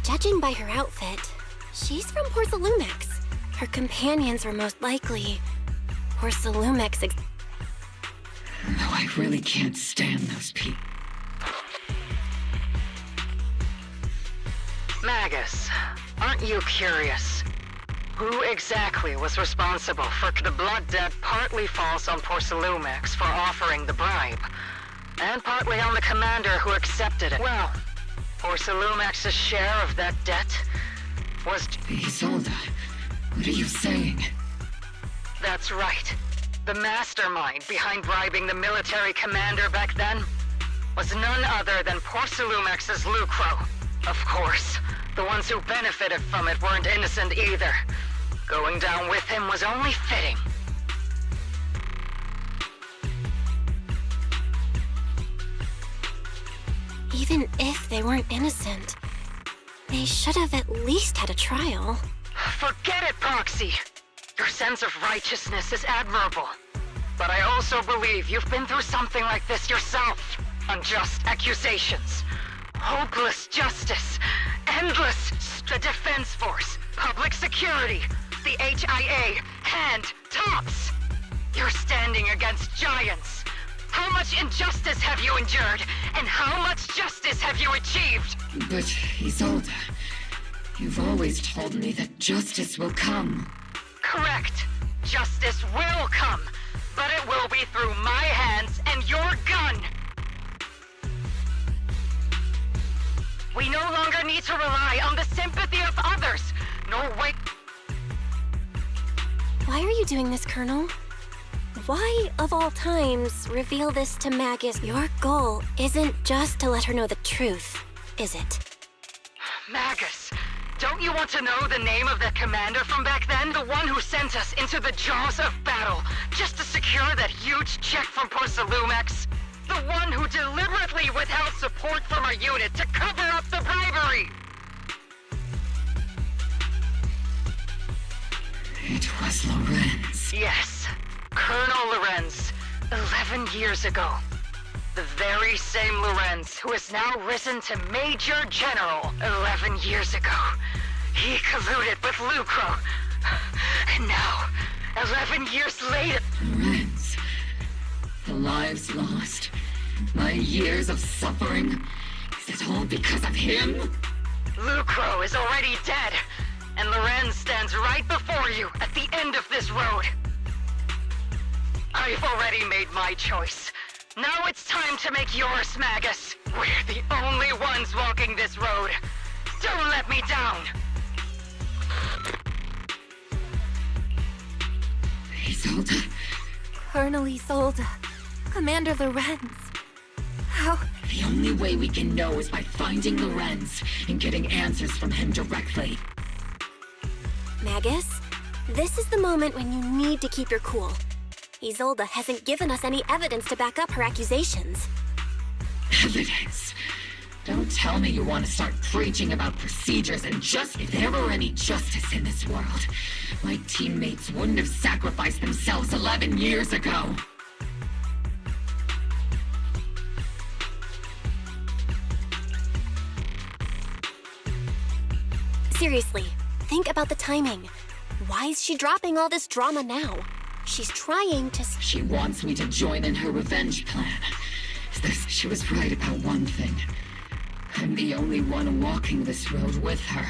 Judging by her outfit, she's from Porcelumix. Her companions were most likely Porcelumix. Though I really can't stand those people. Magus, aren't you curious? Who exactly was responsible for the blood debt partly falls on Porcelumix for offering the bribe, and partly on the commander who accepted it? Well, Porcelumix's share of that debt was... Isolde, what are you saying? That's right. The mastermind behind bribing the military commander back then was none other than Porcelumix's Lucro. Of course, the ones who benefited from it weren't innocent either. Going down with him was only fitting. Even if they weren't innocent, they should have at least had a trial. Forget it, Proxy. Your sense of righteousness is admirable. But I also believe you've been through something like this yourself. Unjust accusations, hopeless justice, endless the defense force, public security, the HIA, and TOPS. You're standing against giants. How much injustice have you endured, and how much justice have you achieved? But, Isolde, you've always told me that justice will come. Correct. Justice will come, but it will be through my hands and your gun. We no longer need to rely on the sympathy of others, nor wait. Why are you doing this, Colonel? Why, of all times, reveal this to Magus? Your goal isn't just to let her know the truth, is it? Magus, don't you want to know the name of the commander from back then? The one who sent us into the jaws of battle, just to secure that huge check from Porsalumex? The one who deliberately withheld support from our unit to cover up the bribery! It was Lorenz. Yes, Colonel Lorenz, 11 years ago. The very same Lorenz who has now risen to Major General 11 years ago. He colluded with Lucro. And now, 11 years later... Lorenz. The lives lost. My years of suffering. Is it all because of him? Lucro is already dead. And Lorenz stands right before you at the end of this road. I've already made my choice. Now it's time to make yours, Magus. We're the only ones walking this road. Don't let me down. Isolde. Colonel Isolde. Commander Lorenz. How? The only way we can know is by finding Lorenz and getting answers from him directly. Magus, this is the moment when you need to keep your cool. Isolde hasn't given us any evidence to back up her accusations. Evidence? Don't tell me you want to start preaching about procedures and justice. If there were any justice in this world, my teammates wouldn't have sacrificed themselves 11 years ago. Seriously, think about the timing. Why is she dropping all this drama now? She's trying to... She wants me to join in her revenge plan. She was right about one thing. I'm the only one walking this road with her.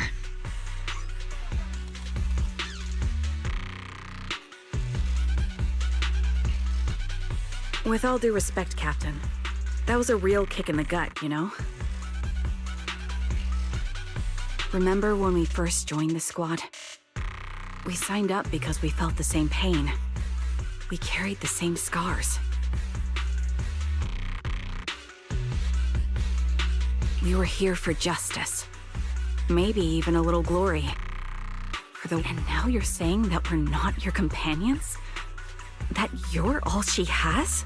With all due respect, Captain, that was a real kick in the gut, you know? Remember when we first joined the squad? We signed up because we felt the same pain. We carried the same scars. We were here for justice. Maybe even a little glory. And now you're saying that we're not your companions? That you're all she has?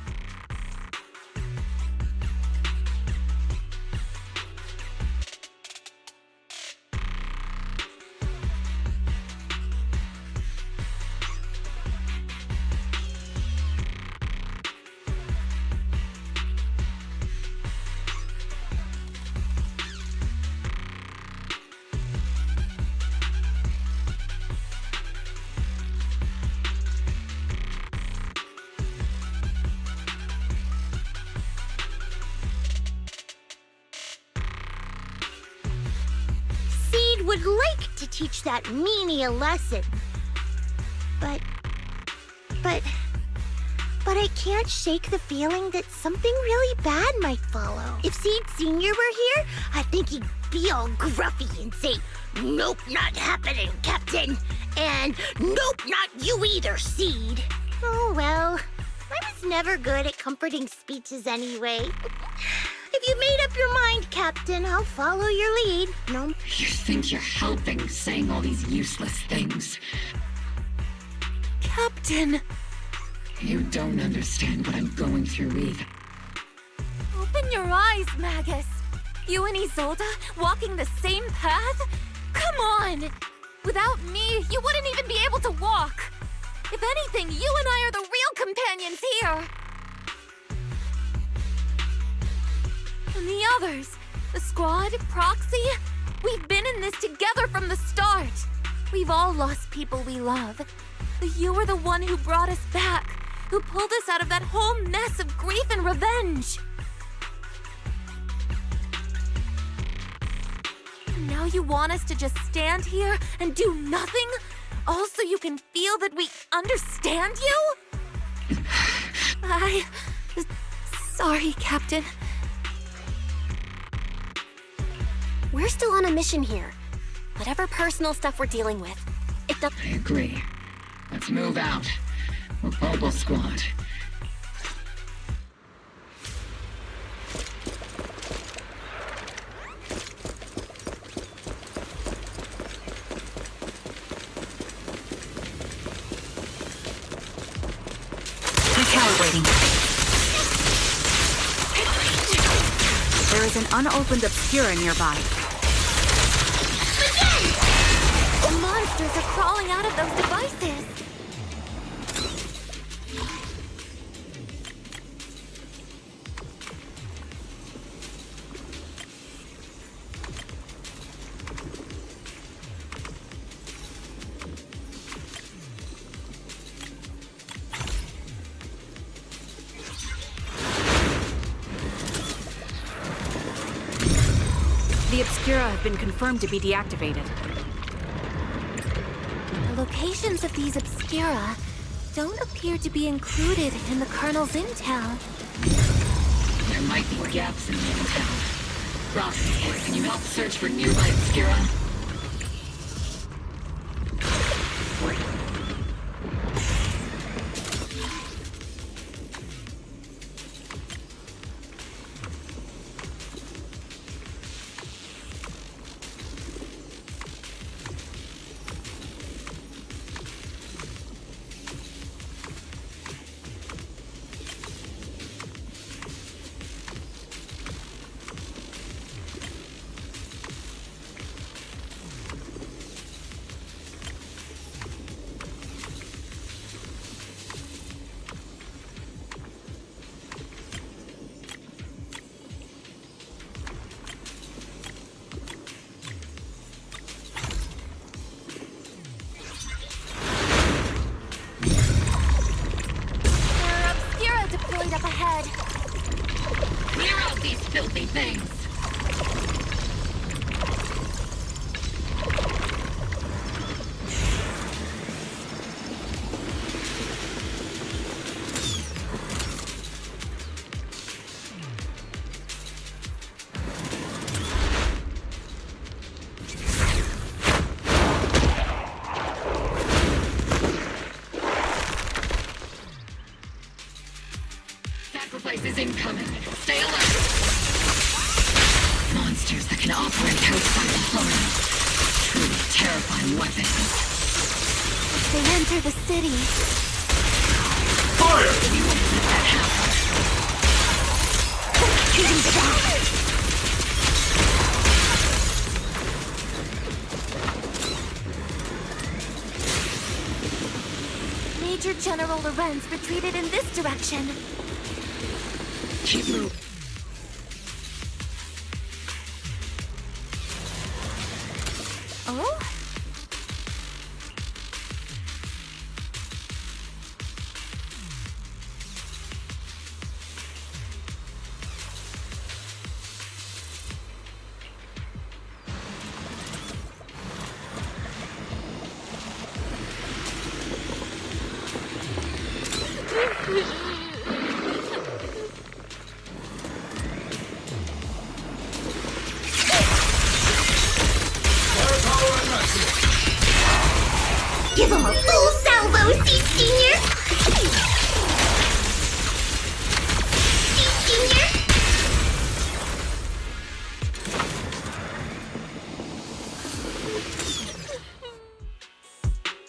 Would like to teach that meanie a lesson. But I can't shake the feeling that something really bad might follow. If Seed Sr. were here, I think he'd be all gruffy and say, "Nope, not happening, Captain." And "Nope, not you either, Seed." Oh well, I was never good at comforting speeches anyway. If you made up your mind, Captain, I'll follow your lead. No. You think you're helping saying all these useless things? Captain! You don't understand what I'm going through either. Open your eyes, Magus. You and Isolde walking the same path? Come on! Without me, you wouldn't even be able to walk. If anything, you and I are the real companions here. And the others, the squad, Proxy, we've been in this together from the start. We've all lost people we love. But you were the one who brought us back, who pulled us out of that whole mess of grief and revenge. And now you want us to just stand here and do nothing? All so you can feel that we understand you? Sorry, Captain. We're still on a mission here. Whatever personal stuff we're dealing with, it doesn't... I agree. Let's move out. We're Obel Squad. Recalibrating. There is an unopened Obscura nearby. The monsters are crawling out of those devices. The Obscura have been confirmed to be deactivated. The locations of these Obscura don't appear to be included in the Colonel's intel. There might be gaps in the intel. Roxy, can you help search for nearby Obscura? Up ahead. Clear out these filthy things! Sacrifice is incoming. Stay alert. Monsters that can operate outside the home. Truly terrifying weapons. They enter the city. Fire! We won't let that happen. Shooting back. Major General Lorenz retreated in this direction. Keep moving. Oh? Give him a full salvo, C-Senior! C-Senior!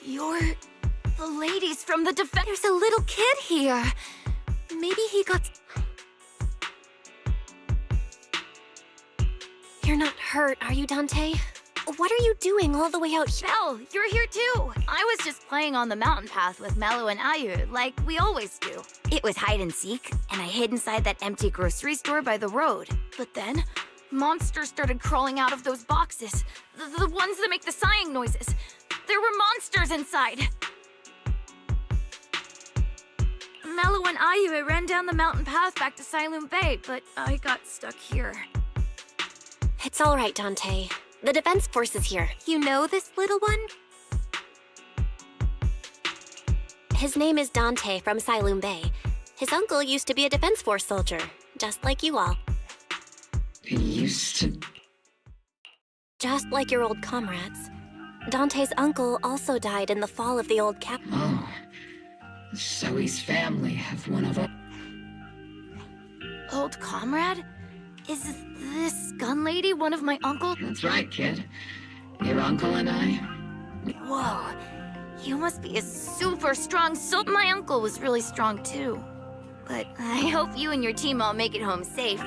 You're the ladies from the defense. There's a little kid here. Maybe he got... You're not hurt, are you, Dante? What are you doing all the way out here? Belle, you're here too! I was just playing on the mountain path with Mallow and Ayu, like we always do. It was hide and seek, and I hid inside that empty grocery store by the road. But then, monsters started crawling out of those boxes. The ones that make the sighing noises. There were monsters inside! Mallow and Ayu ran down the mountain path back to Siloon Bay, but I got stuck here. It's all right, Dante. The Defense Force is here. You know this little one? His name is Dante from Siloon Bay. His uncle used to be a Defense Force soldier, just like you all. He used to... Just like your old comrades. Dante's uncle also died in the fall of the old cap. Oh. So his family have one of our... Old comrade? Is this gun lady one of my uncle? That's right, kid. Your uncle and I... Whoa. You must be a super strong soldier. My uncle was really strong too. But I hope you and your team all make it home safe.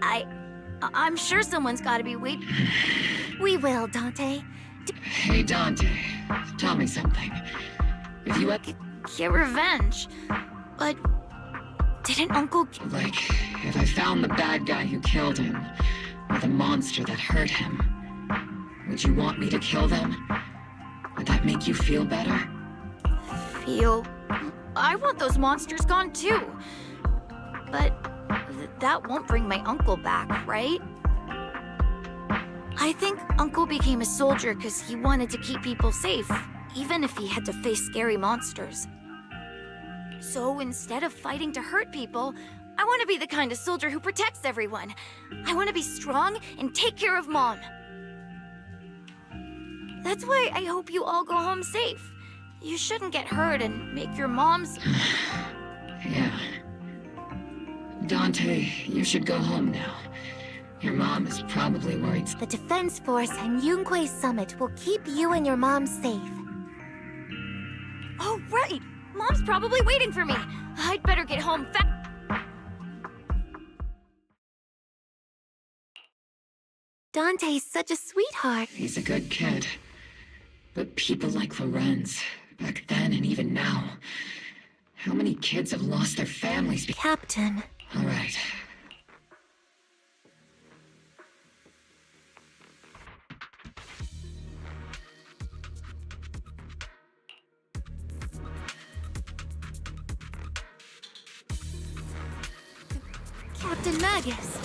I'm sure someone's gotta be waiting. We will, Dante. Hey, Dante. Tell me something. If you had... Get revenge. But... didn't Uncle... Like, if I found the bad guy who killed him, or the monster that hurt him, would you want me to kill them? Would that make you feel better? Feel... I want those monsters gone too. But that won't bring my uncle back, right? I think Uncle became a soldier because he wanted to keep people safe, even if he had to face scary monsters. So instead of fighting to hurt people, I want to be the kind of soldier who protects everyone. I want to be strong and take care of Mom. That's why I hope you all go home safe. You shouldn't get hurt and make your moms... Yeah. Dante, you should go home now. Your mom is probably worried. The Defense Force and Yunquei Summit will keep you and your mom safe. Oh, right! Mom's probably waiting for me. I'd better get home fast. Dante's such a sweetheart. He's a good kid. But people like Lorenz, back then and even now, how many kids have lost their families? Captain. All right. Captain Magus,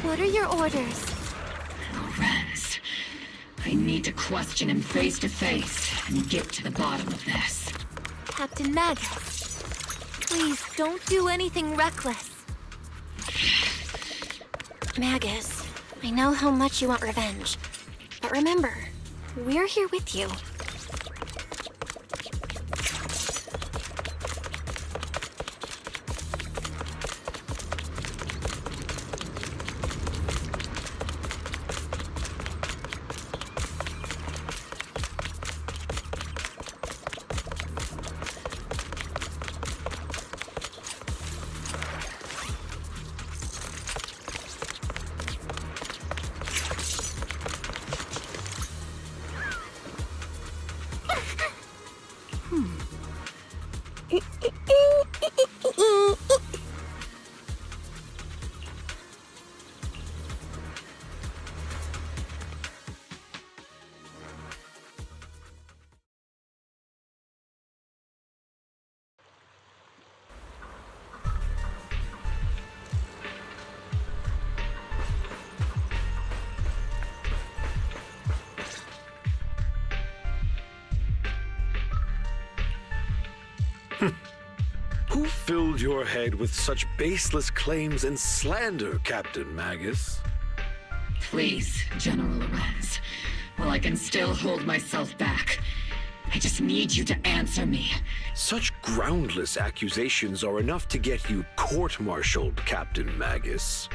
what are your orders? Lorenz, I need to question him face to face and get to the bottom of this. Captain Magus, please don't do anything reckless. Magus, I know how much you want revenge, but remember, we're here with you. Who filled your head with such baseless claims and slander, Captain Magus? Please, General Lorenz. While I can still hold myself back, I just need you to answer me. Such groundless accusations are enough to get you court-martialed, Captain Magus.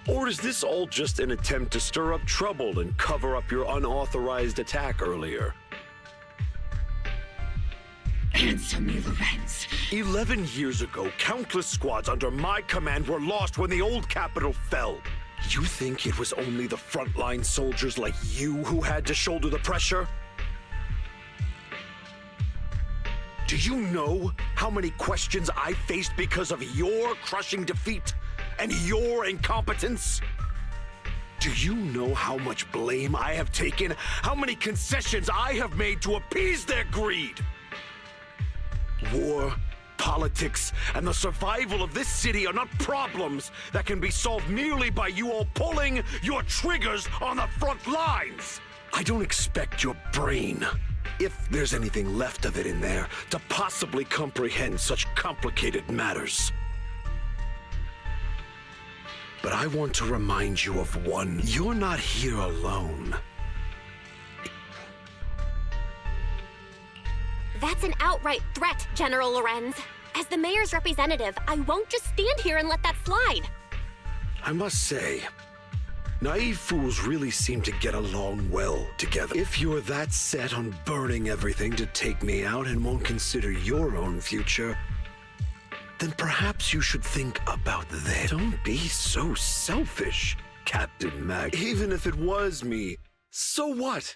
Or is this all just an attempt to stir up trouble and cover up your unauthorized attack earlier? Answer me, Lorenz. 11 years ago, countless squads under my command were lost when the old capital fell. You think it was only the frontline soldiers like you who had to shoulder the pressure? Do you know how many questions I faced because of your crushing defeat and your incompetence? Do you know how much blame I have taken? How many concessions I have made to appease their greed? War, politics, and the survival of this city are not problems that can be solved merely by you all pulling your triggers on the front lines. I don't expect your brain, if there's anything left of it in there, to possibly comprehend such complicated matters. But I want to remind you of one. You're not here alone. That's an outright threat, General Lorenz. As the mayor's representative, I won't just stand here and let that slide. I must say, naive fools really seem to get along well together. If you're that set on burning everything to take me out and won't consider your own future, then perhaps you should think about that. Don't be so selfish, Captain Mag. Even if it was me, so what?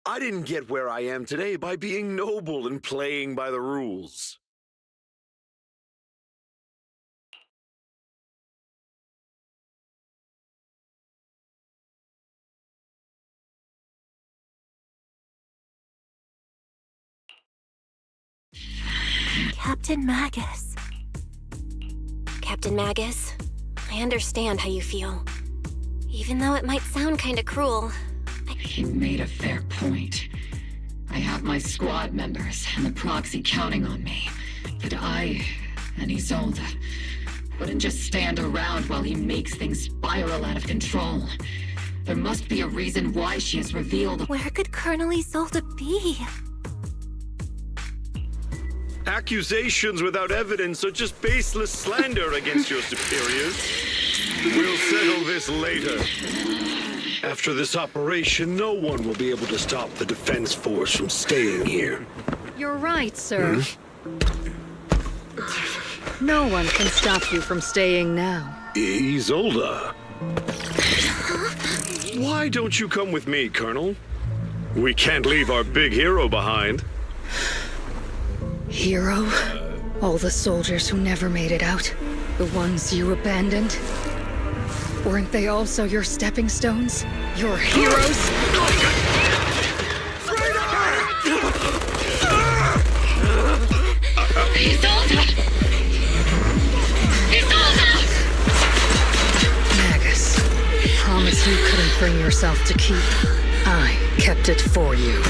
I didn't get where I am today by being noble and playing by the rules. Captain Magus. Captain Magus, I understand how you feel. Even though it might sound kinda cruel. You made a fair point. I have my squad members and the proxy counting on me. But I and Isolde wouldn't just stand around while he makes things spiral out of control. There must be a reason why she has revealed— Where could Colonel Isolde be? Accusations without evidence are just baseless slander against your superiors. We'll settle this later. After this operation, no one will be able to stop the defense force from staying here. You're right, sir. No one can stop you from staying now. Isolde. Why don't you come with me, Colonel? We can't leave our big hero behind. Hero? All the soldiers who never made it out? The ones you abandoned? Weren't they also your stepping stones? Your heroes? Magus, promise you couldn't bring yourself to keep. I kept it for you.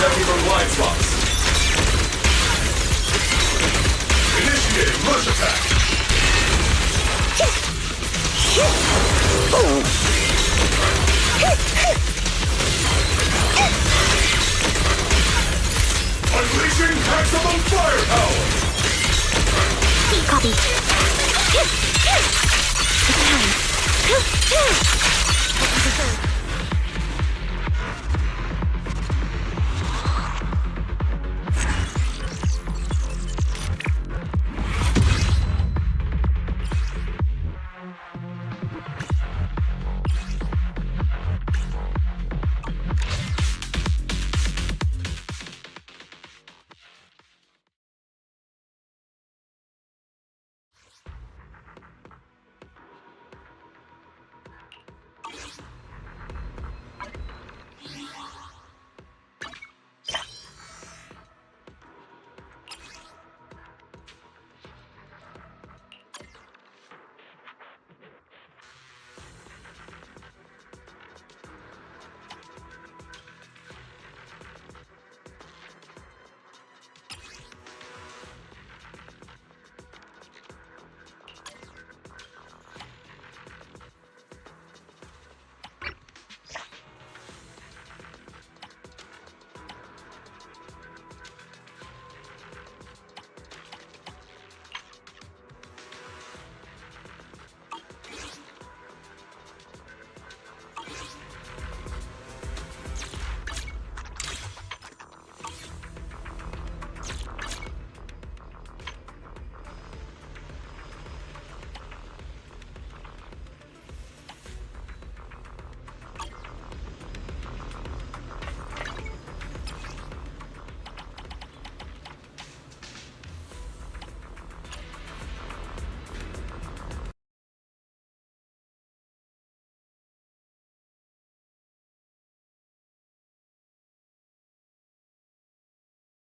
attacking from blind spots. Initiate rush attack. Unleashing maximum firepower. Copy.